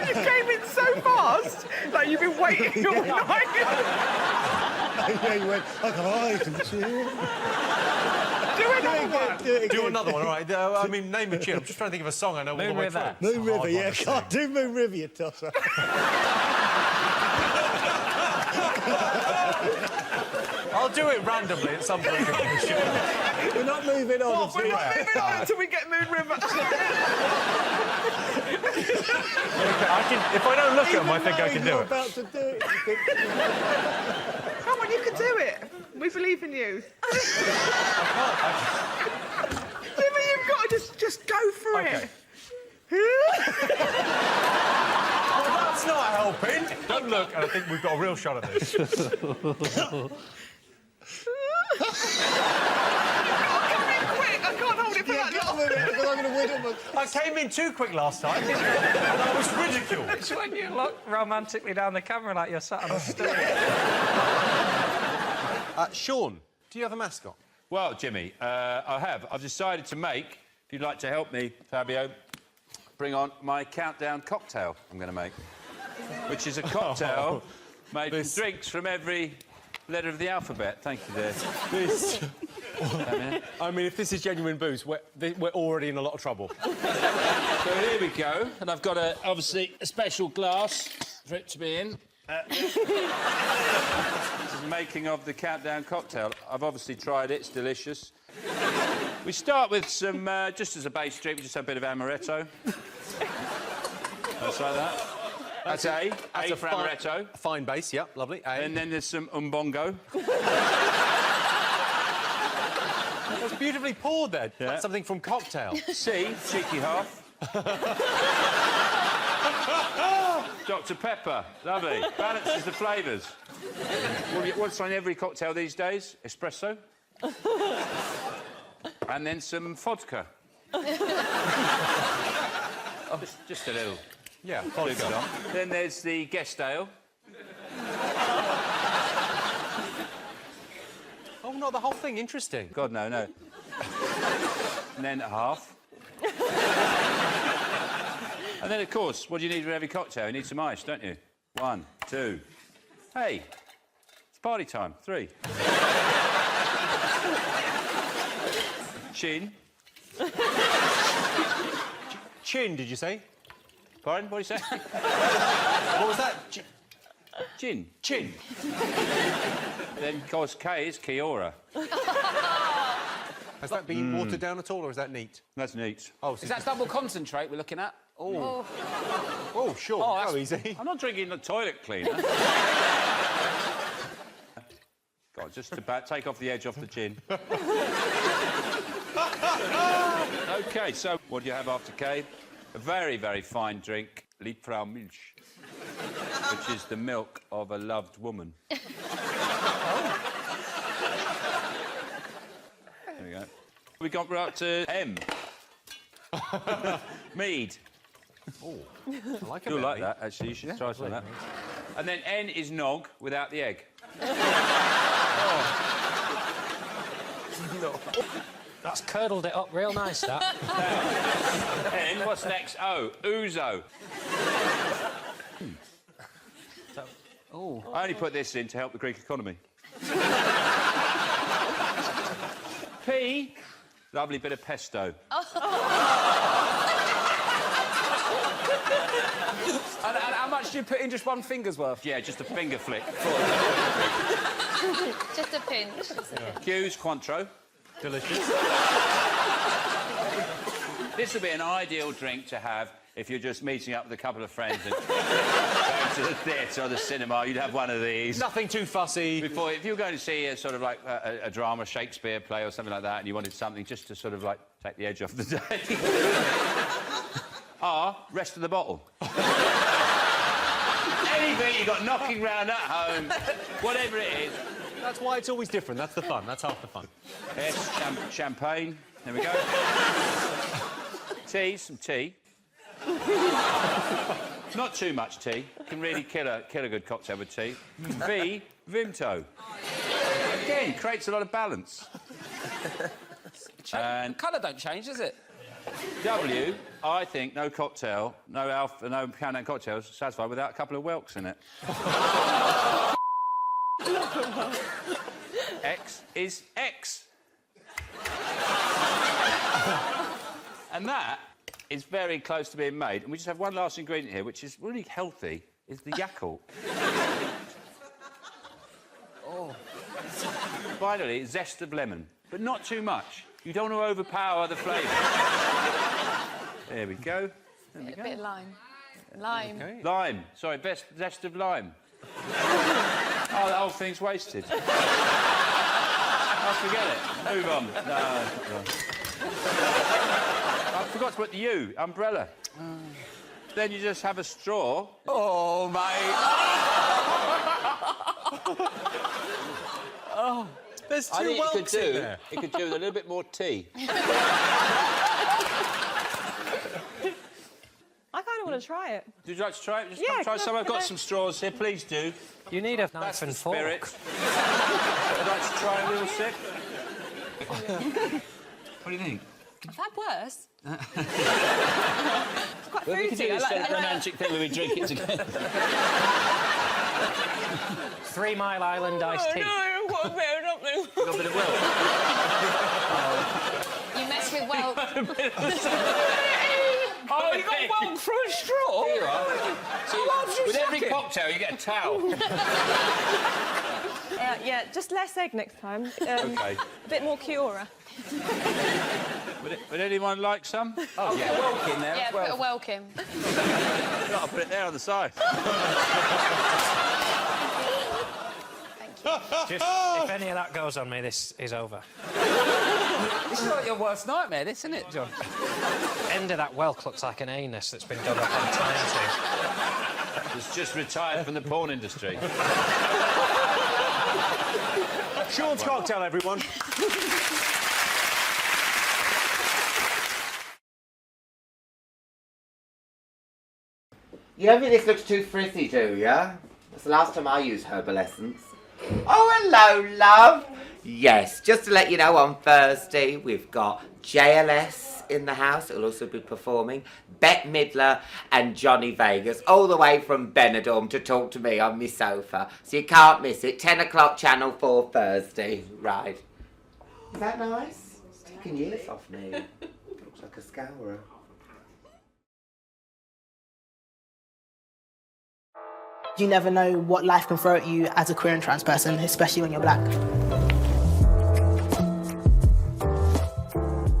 [SPEAKER 13] You came in so fast, like you've been waiting all night.
[SPEAKER 17] Yeah, you went, I can see it.
[SPEAKER 5] Do another one, all right. I mean, name a tune. I'm just trying to think of a song I know all the way through.
[SPEAKER 17] Moon River, yeah. Can't do Moon River, you tosser.
[SPEAKER 5] I'll do it randomly at some point.
[SPEAKER 17] We're not moving on.
[SPEAKER 16] We're not moving on until we get Moon River.
[SPEAKER 5] If I don't look at them, I think I can do
[SPEAKER 17] You're
[SPEAKER 5] it.
[SPEAKER 17] about to do it.
[SPEAKER 16] Come on, you can do it. We believe in you. Jimmy, you've got to just go for it.
[SPEAKER 5] Well, that's not helping. Don't look, and I think we've got a real shot at this.
[SPEAKER 16] I can't hold it for that long.
[SPEAKER 5] I came in too quick last time, and I was ridiculed.
[SPEAKER 9] It's when you look romantically down the camera like you're sat on a stool.
[SPEAKER 5] Sean, do you have a mascot?
[SPEAKER 4] Well, Jimmy, I have. I've decided to make, if you'd like to help me, Fabio, bring on my countdown cocktail I'm going to make, which is a cocktail made from drinks from every letter of the alphabet. Thank you, dear.
[SPEAKER 5] I mean, if this is genuine booze, we're already in a lot of trouble.
[SPEAKER 4] So here we go, and I've got, obviously, a special glass for it to be in. This is the making of the countdown cocktail. I've obviously tried it, it's delicious. We start with some, just as a base drink, we just have a bit of amaretto. Just like that. That's A for amaretto.
[SPEAKER 5] A fine base, yeah, lovely. A.
[SPEAKER 4] And then there's some umbongo.
[SPEAKER 5] That's beautifully poured there.
[SPEAKER 4] Yeah.
[SPEAKER 5] That's something from Cocktail.
[SPEAKER 4] C, cheeky half. Dr Pepper, lovely. Balances the flavours. What's on every cocktail these days? Espresso. And then some vodka. Just a little.
[SPEAKER 5] Yeah, vodka.
[SPEAKER 4] Then there's the guest ale.
[SPEAKER 5] Oh, not the whole thing. Interesting.
[SPEAKER 4] God, no. And then a half. And then, of course, what do you need for every cocktail? You need some ice, don't you? 1, 2. Hey, it's party time. 3. Chin.
[SPEAKER 5] Chin, did you say?
[SPEAKER 4] Pardon? What did you say?
[SPEAKER 5] What was that?
[SPEAKER 4] Gin.
[SPEAKER 5] Chin.
[SPEAKER 4] Then, of course, K is Kiora.
[SPEAKER 5] Has that been watered down at all, or is that neat?
[SPEAKER 4] That's neat.
[SPEAKER 5] Oh,
[SPEAKER 20] Is that double concentrate we're looking at?
[SPEAKER 5] Oh, sure.
[SPEAKER 20] Oh,
[SPEAKER 5] go easy.
[SPEAKER 4] I'm not drinking the toilet cleaner. God, just about take off the edge off the gin. OK, so what do you have after K? A very, very fine drink, Liebfraumilch, which is the milk of a loved woman. There we go. We got right up to M. Mead.
[SPEAKER 5] Oh, I like it.
[SPEAKER 4] I do like that, actually. You should try some of that. And then N is nog without the egg.
[SPEAKER 9] No. That's curdled it up real nice, that.
[SPEAKER 4] N, what's next? O, ouzo.
[SPEAKER 9] Oh.
[SPEAKER 4] I only put this in to help the Greek economy. P, lovely bit of pesto.
[SPEAKER 20] And how much do you put in just one finger's worth?
[SPEAKER 4] Yeah, just a finger flick.
[SPEAKER 22] Just a pinch.
[SPEAKER 4] Q's Cointreau.
[SPEAKER 5] Delicious.
[SPEAKER 4] This would be an ideal drink to have if you're just meeting up with a couple of friends and going to the theatre or the cinema. You'd have one of these.
[SPEAKER 5] Nothing too fussy.
[SPEAKER 4] If you were going to see a sort of like a drama, Shakespeare play or something like that, and you wanted something just to sort of like take the edge off the day. R, rest of the bottle. Anything you got knocking round at home, whatever it is.
[SPEAKER 5] That's why it's always different. That's the fun. That's half the fun.
[SPEAKER 4] S, champagne. There we go. Tea, some tea. Not too much tea. Can really kill a good cocktail with tea. V, Vimto. Again, creates a lot of balance.
[SPEAKER 20] And colour don't change, does it?
[SPEAKER 4] W, I think no cocktail, no countdown cocktails satisfied without a couple of whelks in it. X is X. And that is very close to being made. And we just have one last ingredient here, which is really healthy, is the Yakult.
[SPEAKER 20] Oh.
[SPEAKER 4] finally, zest of lemon, but not too much. You don't want to overpower the flavour. There we go.
[SPEAKER 19] A bit of lime. Lime.
[SPEAKER 4] Okay. Lime. Sorry, zest of lime. Oh, the whole thing's wasted. I'll forget it. Move on. No. I forgot to put the U. Umbrella. Then you just have a straw.
[SPEAKER 10] Oh, mate.
[SPEAKER 5] Oh, there's
[SPEAKER 4] I
[SPEAKER 5] two
[SPEAKER 4] think
[SPEAKER 5] whelks in there.
[SPEAKER 4] You could do with a little bit more tea.
[SPEAKER 19] I kind of want to try it.
[SPEAKER 4] Would you like to try it? Just
[SPEAKER 19] Yeah,
[SPEAKER 4] come try
[SPEAKER 19] can I-
[SPEAKER 4] some. I've
[SPEAKER 19] can
[SPEAKER 4] got
[SPEAKER 19] I-
[SPEAKER 4] some straws here. Please do.
[SPEAKER 9] You need a
[SPEAKER 4] That's
[SPEAKER 9] knife
[SPEAKER 4] the
[SPEAKER 9] and
[SPEAKER 4] spirit.
[SPEAKER 9] fork.
[SPEAKER 4] I'd like to try a little sip. What do you think?
[SPEAKER 19] I've had worse. It's quite
[SPEAKER 4] Well, we could do
[SPEAKER 19] fruity.
[SPEAKER 4] this sort of romantic thing where we drink it together.
[SPEAKER 9] 3 Mile Island iced tea.
[SPEAKER 19] I've got a bit of something.
[SPEAKER 4] Got a bit of milk.
[SPEAKER 19] You mess with Welk.
[SPEAKER 4] Oh, you got Welk through a straw? Here you are. So with every cocktail, you get a towel.
[SPEAKER 19] Yeah, just less egg next time.
[SPEAKER 4] Okay.
[SPEAKER 19] A bit more Cura.
[SPEAKER 4] Would anyone like some? Oh, yeah. Put a Welk in there
[SPEAKER 19] Yeah,
[SPEAKER 4] as well.
[SPEAKER 19] put a Welk in.
[SPEAKER 4] I'll put it there on the side.
[SPEAKER 9] Just, if any of that goes on me, this is over.
[SPEAKER 4] It's not your worst nightmare, isn't it, John?
[SPEAKER 9] End of that whelk looks like an anus that's been done up on time tube.
[SPEAKER 4] It's just retired from the porn industry.
[SPEAKER 5] Sean's cocktail, everyone.
[SPEAKER 12] You don't think this looks too frizzy, do ya? That's the last time I used herbal essence. Oh, hello, love. Yes, just to let you know, on Thursday we've got JLS in the house. It'll also be performing. Bette Midler and Johnny Vegas, all the way from Benidorm to talk to me on my sofa. So you can't miss it. 10 o'clock, Channel 4 Thursday. Right. Is that nice? It's taking years off me. Looks like a scourer.
[SPEAKER 22] You never know what life can throw at you as a queer and trans person, especially when you're black.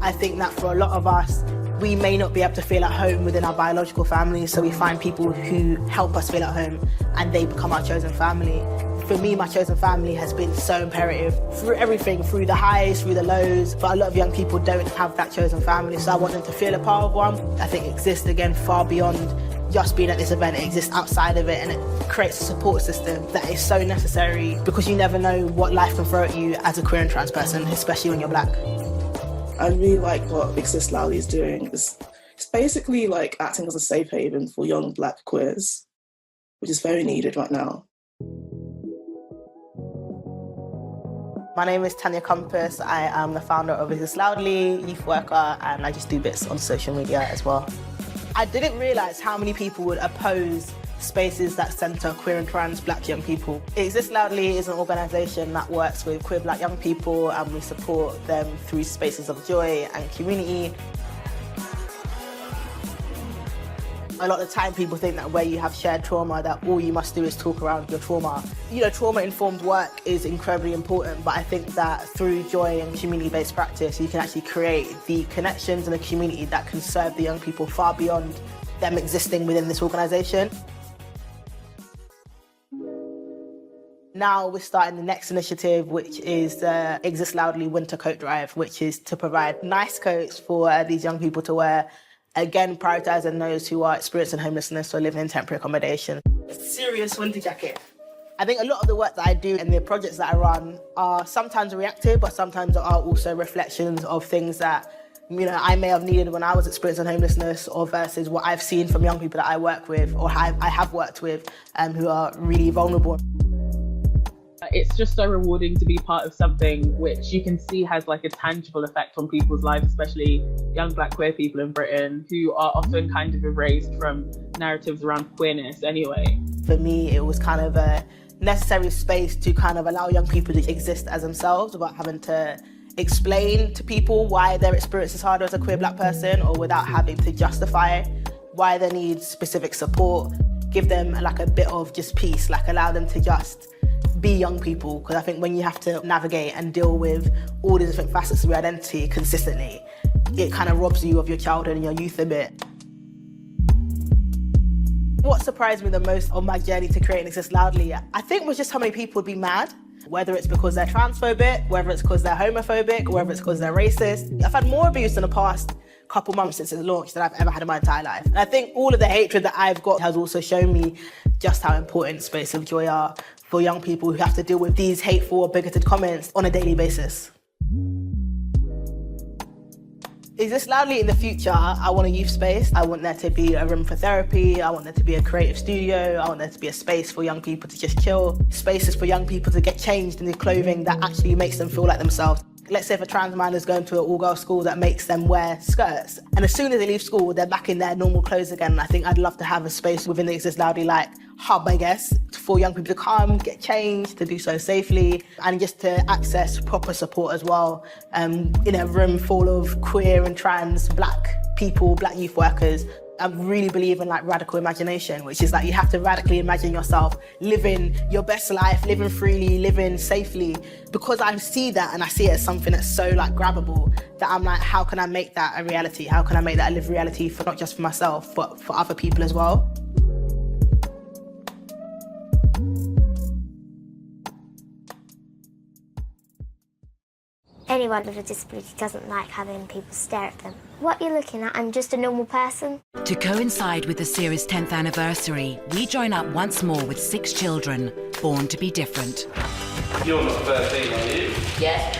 [SPEAKER 22] I think that for a lot of us, we may not be able to feel at home within our biological families, so we find people who help us feel at home and they become our chosen family. For me, my chosen family has been so imperative through everything, through the highs, through the lows, but a lot of young people don't have that chosen family, so I want them to feel a part of one. I think it exists, again, far beyond just being at this event. It exists outside of it, and it creates a support system that is so necessary because you never know what life can throw at you as a queer and trans person, especially when you're black.
[SPEAKER 23] I really like what Exist Loudly is doing. It's basically like acting as a safe haven for young black queers, which is very needed right now.
[SPEAKER 22] My name is Tanya Compass. I am the founder of Exist Loudly, youth worker, and I just do bits on social media as well. I didn't realise how many people would oppose spaces that centre queer and trans black young people. Exist Loudly is an organisation that works with queer black young people, and we support them through spaces of joy and community. A lot of the time people think that where you have shared trauma, that all you must do is talk around your trauma. You know, trauma-informed work is incredibly important, but I think that through joy and community-based practice, you can actually create the connections and the community that can serve the young people far beyond them existing within this organisation. Now we're starting the next initiative, which is the Exist Loudly Winter Coat Drive, which is to provide nice coats for these young people to wear. Again, prioritising those who are experiencing homelessness or living in temporary accommodation. Serious winter jacket. I think a lot of the work that I do and the projects that I run are sometimes reactive, but sometimes are also reflections of things that, you know, I may have needed when I was experiencing homelessness, or versus what I've seen from young people that I work with or I have worked with who are really vulnerable.
[SPEAKER 24] It's just so rewarding to be part of something which you can see has like a tangible effect on people's lives, especially young black queer people in Britain who are often kind of erased from narratives around queerness anyway.
[SPEAKER 22] For me, it was kind of a necessary space to kind of allow young people to exist as themselves without having to explain to people why their experience is harder as a queer black person, or without having to justify why they need specific support. Give them like a bit of just peace, like allow them to just be young people, because I think when you have to navigate and deal with all the different facets of your identity consistently, it kind of robs you of your childhood and your youth a bit. What surprised me the most on my journey to create and exist loudly, I think, was just how many people would be mad. Whether it's because they're transphobic, whether it's because they're homophobic, whether it's because they're racist. I've had more abuse in the past couple months since it's launched than I've ever had in my entire life. And I think all of the hatred that I've got has also shown me just how important spaces of joy are for young people who have to deal with these hateful or bigoted comments on a daily basis. Exist Loudly in the future, I want a youth space. I want there to be a room for therapy. I want there to be a creative studio. I want there to be a space for young people to just chill. Spaces for young people to get changed into clothing that actually makes them feel like themselves. Let's say if a trans man is going to an all-girls school that makes them wear skirts, and as soon as they leave school, they're back in their normal clothes again. I think I'd love to have a space within the Exist Loudly like hub, I guess, for young people to come, get changed, to do so safely, and just to access proper support as well, in a room full of queer and trans black people, black youth workers. I really believe in like radical imagination, which is like you have to radically imagine yourself living your best life, living freely, living safely. Because I see that and I see it as something that's so like grabbable that I'm like, how can I make that a reality? How can I make that a lived reality for not just for myself, but for other people as well?
[SPEAKER 7] Anyone with a disability doesn't like having people stare at them. What you're looking at, I'm just a normal person.
[SPEAKER 8] To coincide with the series' 10th anniversary, we join up once more with 6 children, born to be different.
[SPEAKER 6] You're not 13, are you?
[SPEAKER 7] Yes.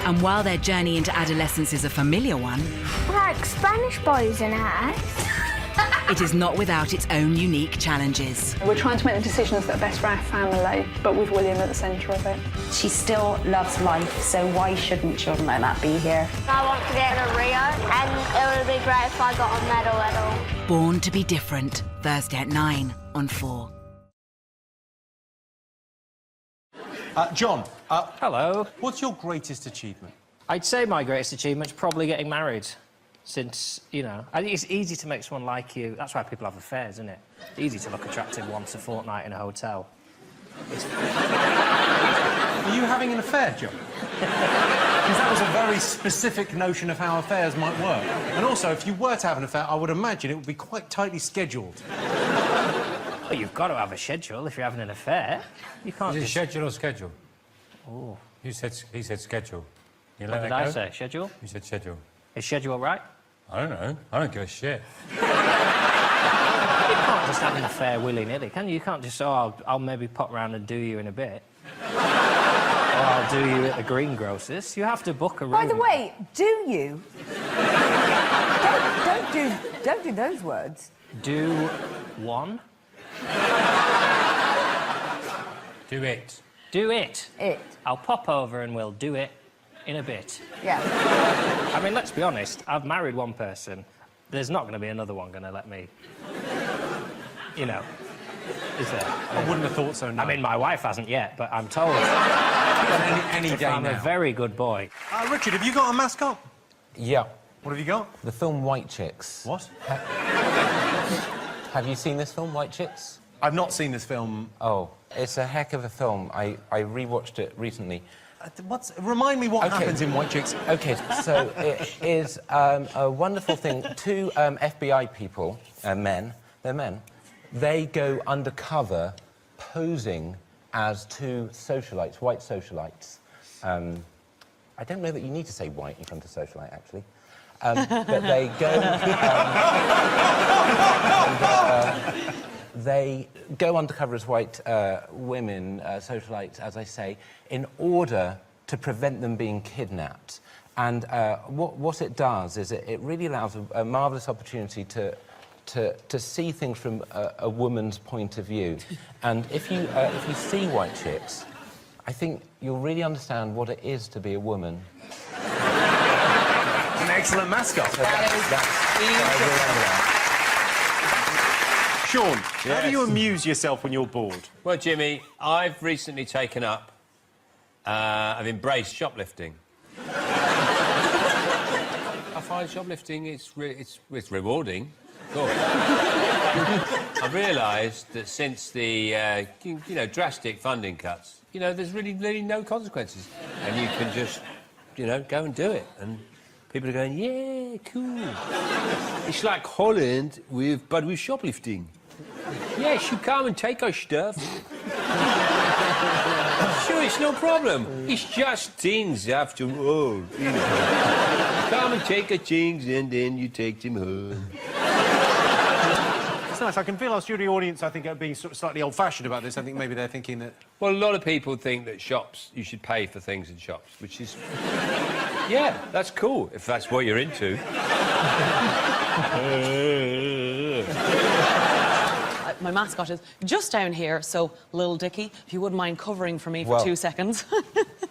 [SPEAKER 8] And while their journey into adolescence is a familiar one,
[SPEAKER 7] Like Spanish boys in house.
[SPEAKER 8] it is not without its own unique challenges.
[SPEAKER 14] We're trying to make the decisions that are best for our family, but with William at the centre of it.
[SPEAKER 15] She still loves life, so why shouldn't children like that be here?
[SPEAKER 7] I want to get a Rio, and it would be great if I got a medal at all.
[SPEAKER 8] Born to be Different, Thursday at 9 on 4.
[SPEAKER 5] John.
[SPEAKER 9] Hello.
[SPEAKER 5] What's your greatest achievement?
[SPEAKER 9] I'd say my greatest achievement is probably getting married. Since, you know, I think it's easy to make someone like you. That's why people have affairs, isn't it? It's easy to look attractive once a fortnight in a hotel.
[SPEAKER 5] Are you having an affair, John? Because that was a very specific notion of how affairs might work. And also, if you were to have an affair, I would imagine it would be quite tightly scheduled.
[SPEAKER 9] Well, you've got to have a schedule if you're having an affair. You can't
[SPEAKER 25] Is it
[SPEAKER 9] just...
[SPEAKER 25] schedule or schedule?
[SPEAKER 9] Oh.
[SPEAKER 25] He said schedule. You
[SPEAKER 9] What
[SPEAKER 25] let
[SPEAKER 9] did
[SPEAKER 25] that
[SPEAKER 9] I
[SPEAKER 25] go?
[SPEAKER 9] say? Schedule?
[SPEAKER 25] You said schedule.
[SPEAKER 9] Is schedule right?
[SPEAKER 25] I don't know. I don't give a shit.
[SPEAKER 9] You can't just have an affair willy-nilly, can you? You can't just, oh, I'll maybe pop round and do you in a bit. Or I'll do you at the greengrocers. You have to book a room.
[SPEAKER 26] By the way, do you? don't do those words.
[SPEAKER 9] Do one.
[SPEAKER 25] Do it.
[SPEAKER 9] Do it.
[SPEAKER 26] It.
[SPEAKER 9] I'll pop over and we'll do it in a bit.
[SPEAKER 26] Yeah.
[SPEAKER 9] I mean, let's be honest. I've married one person. There's not going to be another one going to let me... You know, is there?
[SPEAKER 5] I wouldn't have thought so, no.
[SPEAKER 9] I mean, my wife hasn't yet, but I'm told...
[SPEAKER 5] any day
[SPEAKER 9] I'm
[SPEAKER 5] now.
[SPEAKER 9] a very good boy.
[SPEAKER 5] Richard, have you got a mascot?
[SPEAKER 27] Yeah.
[SPEAKER 5] What have you got?
[SPEAKER 27] The film White Chicks.
[SPEAKER 5] What?
[SPEAKER 27] Have you seen this film, White Chicks?
[SPEAKER 5] I've not seen this film.
[SPEAKER 27] Oh, it's a heck of a film. I rewatched it recently.
[SPEAKER 5] Remind me what happens in White Chicks.
[SPEAKER 27] OK, so it is a wonderful thing. 2 FBI people, men, they're men, they go undercover posing as 2 socialites, white socialites. I don't know that you need to say white in front of socialite, actually. But they go... they go undercover as white women, socialites, as I say, in order to prevent them being kidnapped. And what it does is it really allows a marvellous opportunity to see things from a woman's point of view. And if you see White Chicks, I think you'll really understand what it is to be a woman.
[SPEAKER 5] An excellent mascot.
[SPEAKER 27] So that's
[SPEAKER 5] Sean, how do you amuse yourself when you're bored?
[SPEAKER 4] Well, Jimmy, I've recently taken up... I've embraced shoplifting. I find shoplifting, it's rewarding, of course.
[SPEAKER 25] I've realised that since the, drastic funding cuts, there's really no consequences. And you can just, go and do it. And people are going, yeah, cool. It's like Holland but with shoplifting. Yes, you come and take our stuff. Sure, it's no problem. It's just things after all. Come and take our things and then you take them home.
[SPEAKER 5] It's nice. I can feel our studio audience, I think, are being sort of slightly old-fashioned about this. I think maybe they're thinking that...
[SPEAKER 25] Well, a lot of people think that you should pay for things in shops, which is... yeah, that's cool, if that's what you're into.
[SPEAKER 1] My mascot is just down here, so, Lil Dicky, if you wouldn't mind covering for me for
[SPEAKER 27] Well,
[SPEAKER 1] 2 seconds.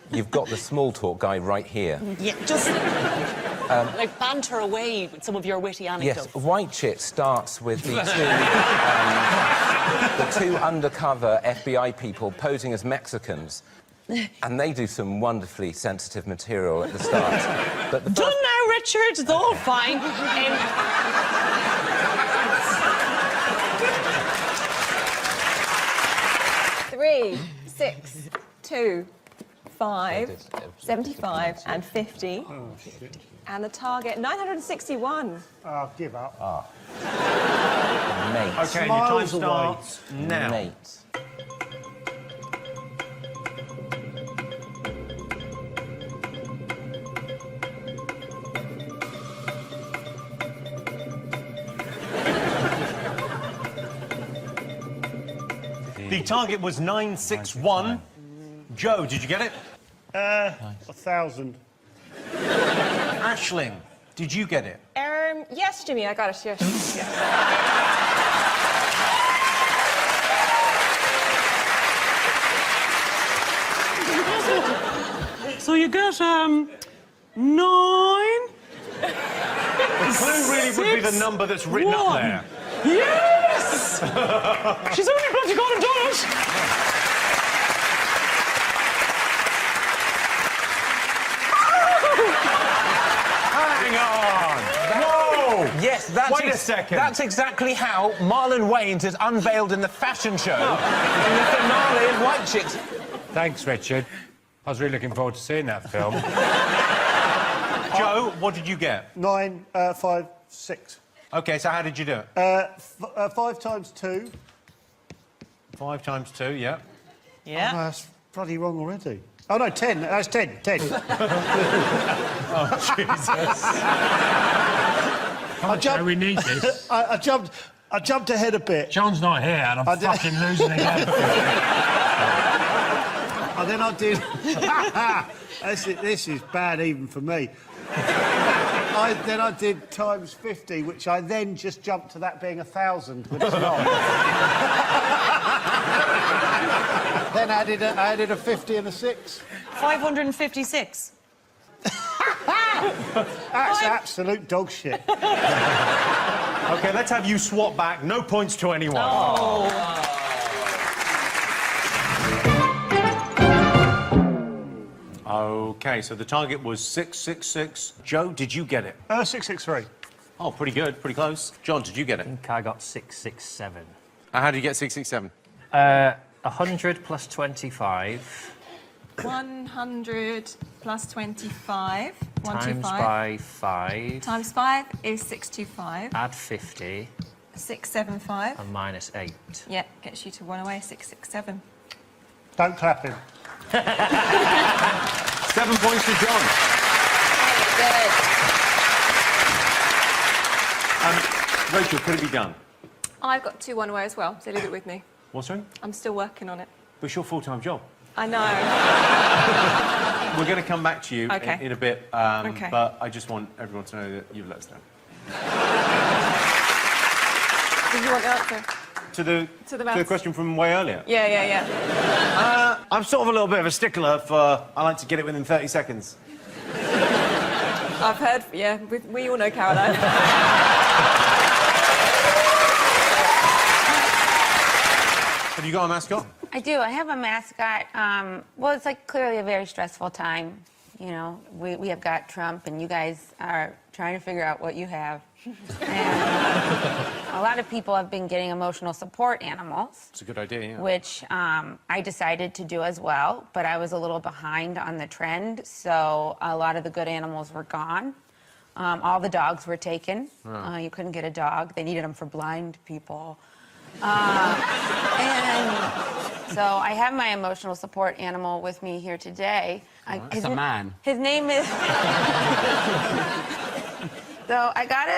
[SPEAKER 27] You've got the small talk guy right here.
[SPEAKER 1] Yeah, just... like, banter away with some of your witty anecdotes.
[SPEAKER 27] Yes, White Chit starts with the two undercover FBI people posing as Mexicans, and they do some wonderfully sensitive material at the start. But the
[SPEAKER 1] Done now, Richard. It's all fine.
[SPEAKER 19] 3, 6, 2, 5, 75 and 50.
[SPEAKER 17] Oh, shit.
[SPEAKER 19] And the target, 961.
[SPEAKER 17] Oh, give up.
[SPEAKER 27] Mate.
[SPEAKER 5] OK, your time starts now.
[SPEAKER 27] Mate.
[SPEAKER 5] The target was 961. Joe, did you get it?
[SPEAKER 17] 1,000.
[SPEAKER 5] Aisling, did you get it?
[SPEAKER 19] Yes, Jimmy, I got it. Yes.
[SPEAKER 1] So you got, 9...
[SPEAKER 5] The clue really would be the number that's written up there.
[SPEAKER 1] Yes! She's only bloody gone and done it!
[SPEAKER 5] Hang on! Whoa!
[SPEAKER 27] Yes,
[SPEAKER 5] Wait a second.
[SPEAKER 27] That's exactly how Marlon Wayans is unveiled in the fashion show in the finale of White Chicks.
[SPEAKER 25] Thanks, Richard. I was really looking forward to seeing that film.
[SPEAKER 5] Joe, what did you get?
[SPEAKER 17] 9, 5, 6.
[SPEAKER 5] OK, so how did you do it?
[SPEAKER 17] 5 times 2.
[SPEAKER 5] 5 times 2, yeah.
[SPEAKER 1] Yeah.
[SPEAKER 17] Oh, that's bloody wrong already. Oh, no, 10. That's 10. 10.
[SPEAKER 5] Oh, Jesus.
[SPEAKER 25] We need this.
[SPEAKER 17] I jumped ahead a bit.
[SPEAKER 25] John's not here and I'm fucking losing again.
[SPEAKER 17] And then I did... this is bad even for me. Then I did times 50, which I then just jumped to that being 1,000, but it's not. Then I added a 50 and a 6.
[SPEAKER 1] 556.
[SPEAKER 17] That's absolute dog shit.
[SPEAKER 5] OK, let's have you swap back. No points to anyone.
[SPEAKER 1] Oh.
[SPEAKER 5] OK, so the target was 666. Joe, did you get it?
[SPEAKER 17] 663.
[SPEAKER 5] Oh, pretty good, pretty close. John, did you get it?
[SPEAKER 9] I think I got 667.
[SPEAKER 5] How did you get 667?
[SPEAKER 9] 100 plus 25.
[SPEAKER 19] 100 plus 25.
[SPEAKER 9] Times by 5.
[SPEAKER 19] Times 5 is 625.
[SPEAKER 9] Add 50.
[SPEAKER 19] 675.
[SPEAKER 9] And minus 8.
[SPEAKER 19] Yeah, gets you to 1 away, 667.
[SPEAKER 17] Don't clap him.
[SPEAKER 5] 7 points to John. Rachel, could it be done?
[SPEAKER 19] I've got 2 1 away as well, so leave it with me.
[SPEAKER 5] What's wrong?
[SPEAKER 19] I'm still working on it.
[SPEAKER 5] But it's your full-time job.
[SPEAKER 19] I know.
[SPEAKER 5] We're going to come back to you
[SPEAKER 19] Okay.
[SPEAKER 5] in a bit,
[SPEAKER 19] Okay.
[SPEAKER 5] but I just want everyone to know that you've let us know.
[SPEAKER 19] Did you want the answer?
[SPEAKER 5] To the
[SPEAKER 19] maths.
[SPEAKER 5] question from way earlier.
[SPEAKER 19] Yeah.
[SPEAKER 5] I'm sort of a little bit of a stickler for... I like to get it within 30 seconds.
[SPEAKER 19] I've heard, yeah, we all know Caroline.
[SPEAKER 5] Have you got a mascot?
[SPEAKER 2] I do. I have a mascot. Well, it's like clearly a very stressful time You know, we have got Trump, and you guys are trying to figure out what you have. And a lot of people have been getting emotional support animals.
[SPEAKER 5] It's a good idea, yeah.
[SPEAKER 2] Which I decided to do as well, but I was a little behind on the trend, so a lot of the good animals were gone. All the dogs were taken.
[SPEAKER 5] Oh.
[SPEAKER 2] You couldn't get a dog. They needed them for blind people. And so I have my emotional support animal with me here today.
[SPEAKER 20] It's a man.
[SPEAKER 2] His name is... So I got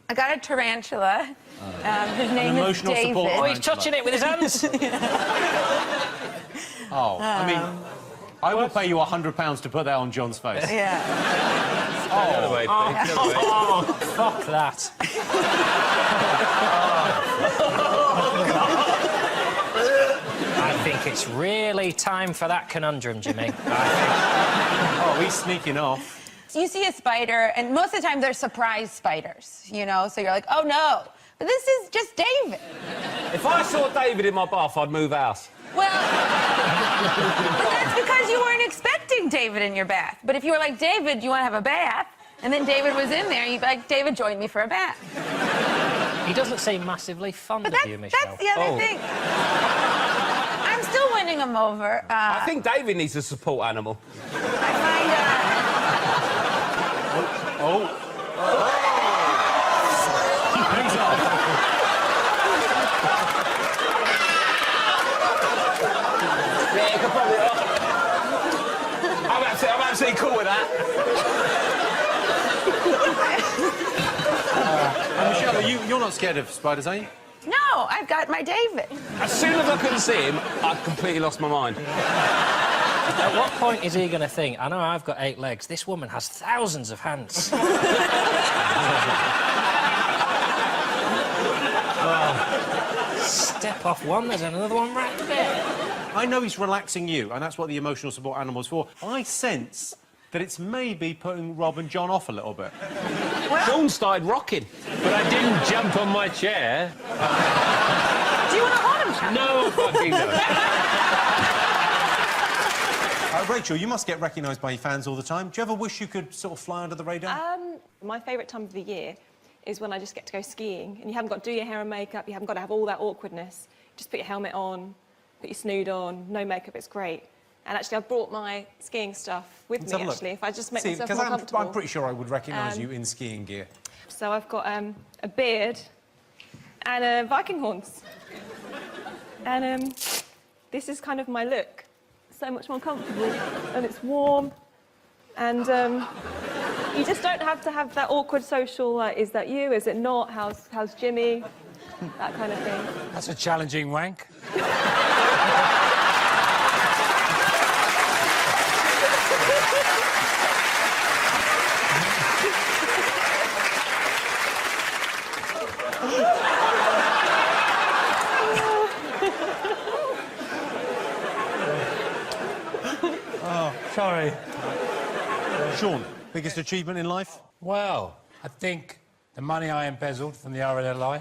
[SPEAKER 2] a tarantula. His name is
[SPEAKER 5] emotional
[SPEAKER 2] David.
[SPEAKER 5] support
[SPEAKER 9] Oh, he's touching it with his hands.
[SPEAKER 5] Oh, I mean, I will pay you £100 to put that on John's face.
[SPEAKER 2] Yeah.
[SPEAKER 9] Oh, fuck that. I think it's really time for that conundrum, Jimmy.
[SPEAKER 5] Oh, he's sneaking off.
[SPEAKER 2] You see a spider, and most of the time they're surprise spiders, you know? So you're like, oh, no. But this is just David.
[SPEAKER 20] If I saw David in my bath, I'd move house.
[SPEAKER 2] Well, but that's because you weren't expecting David in your bath. But if you were like, David, do you want to have a bath? And then David was in there, you'd be like, David, join me for a bath.
[SPEAKER 9] He doesn't seem massively fond of you, Michelle.
[SPEAKER 2] That's the other thing. I'm still winning him over.
[SPEAKER 20] I think David needs a support animal.
[SPEAKER 5] Hands off.
[SPEAKER 20] Yeah, you could probably... I'm absolutely cool with that.
[SPEAKER 5] Michelle, you're not scared of spiders, are you?
[SPEAKER 2] No, I've got my David.
[SPEAKER 20] As soon as I couldn't see him, I completely lost my mind.
[SPEAKER 9] At what point is he going to think, I know I've got 8 legs, this woman has thousands of hands? Step off one, there's another one right there.
[SPEAKER 5] I know he's relaxing you, and that's what the emotional support animal's for. I sense that it's maybe putting Rob and John off a little bit.
[SPEAKER 20] Dawn started rocking.
[SPEAKER 25] But I didn't jump on my chair.
[SPEAKER 2] Do you want to hold him, Chuck?
[SPEAKER 25] No, fucking no.
[SPEAKER 5] Rachel, you must get recognised by your fans all the time. Do you ever wish you could sort of fly under the radar?
[SPEAKER 19] My favourite time of the year is when I just get to go skiing and you haven't got to do your hair and makeup, you haven't got to have all that awkwardness. Just put your helmet on, put your snood on, no makeup, it's great. And actually, I've brought my skiing stuff with me, actually, if I just make myself more comfortable.
[SPEAKER 5] I'm pretty sure I would recognise you in skiing gear.
[SPEAKER 19] So I've got a beard and Viking horns. And this is kind of my look. So much more comfortable, and it's warm. And you just don't have to have that awkward social, like, is that you, is it not, how's Jimmy? That kind of thing.
[SPEAKER 25] That's a challenging wank. Sorry.
[SPEAKER 5] Sean, biggest achievement in life?
[SPEAKER 25] Well, I think the money I embezzled from the RLLI.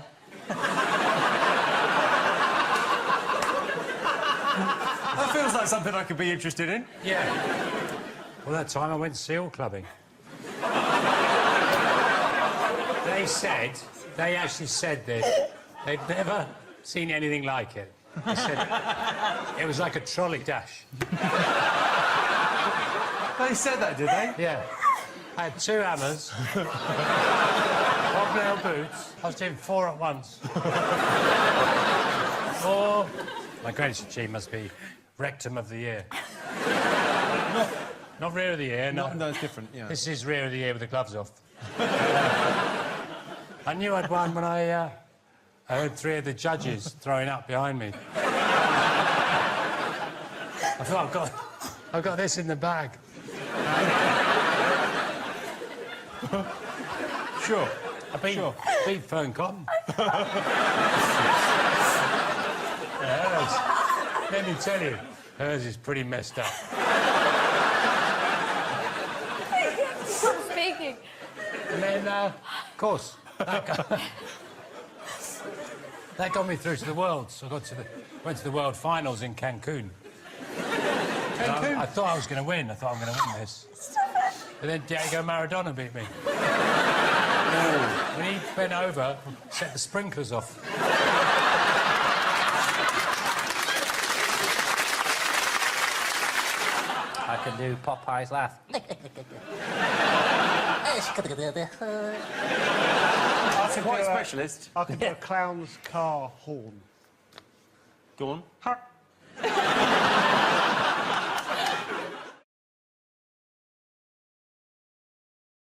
[SPEAKER 5] That feels like something I could be interested in.
[SPEAKER 25] Yeah. Well, that time I went seal clubbing. They actually said that they'd never seen anything like it. They said it was like a trolley dash.
[SPEAKER 5] They said that, did they?
[SPEAKER 25] Yeah. I had 2 hammers, hobnail boots. I was doing 4 at once. 4. My greatest achievement must be rectum of the year. Not rear of the year, no.
[SPEAKER 5] No, it's different, yeah.
[SPEAKER 25] This is rear of the year with the gloves off. I knew I'd won when I heard 3 of the judges throwing up behind me. I thought, I've got this in the bag.
[SPEAKER 5] Sure.
[SPEAKER 25] I beat Fern Cotton. Let me tell you, hers is pretty messed up.
[SPEAKER 2] Stop speaking.
[SPEAKER 25] And then, of course, that got me through to the Worlds. I went to the World Finals in Cancun.
[SPEAKER 4] I thought I was going to win. I thought I'm going to win this. But then Diego Maradona beat me. When he bent over, set the sprinklers off.
[SPEAKER 9] I can do Popeye's laugh.
[SPEAKER 17] Quite specialist. I can do a clown's car horn.
[SPEAKER 6] Go on.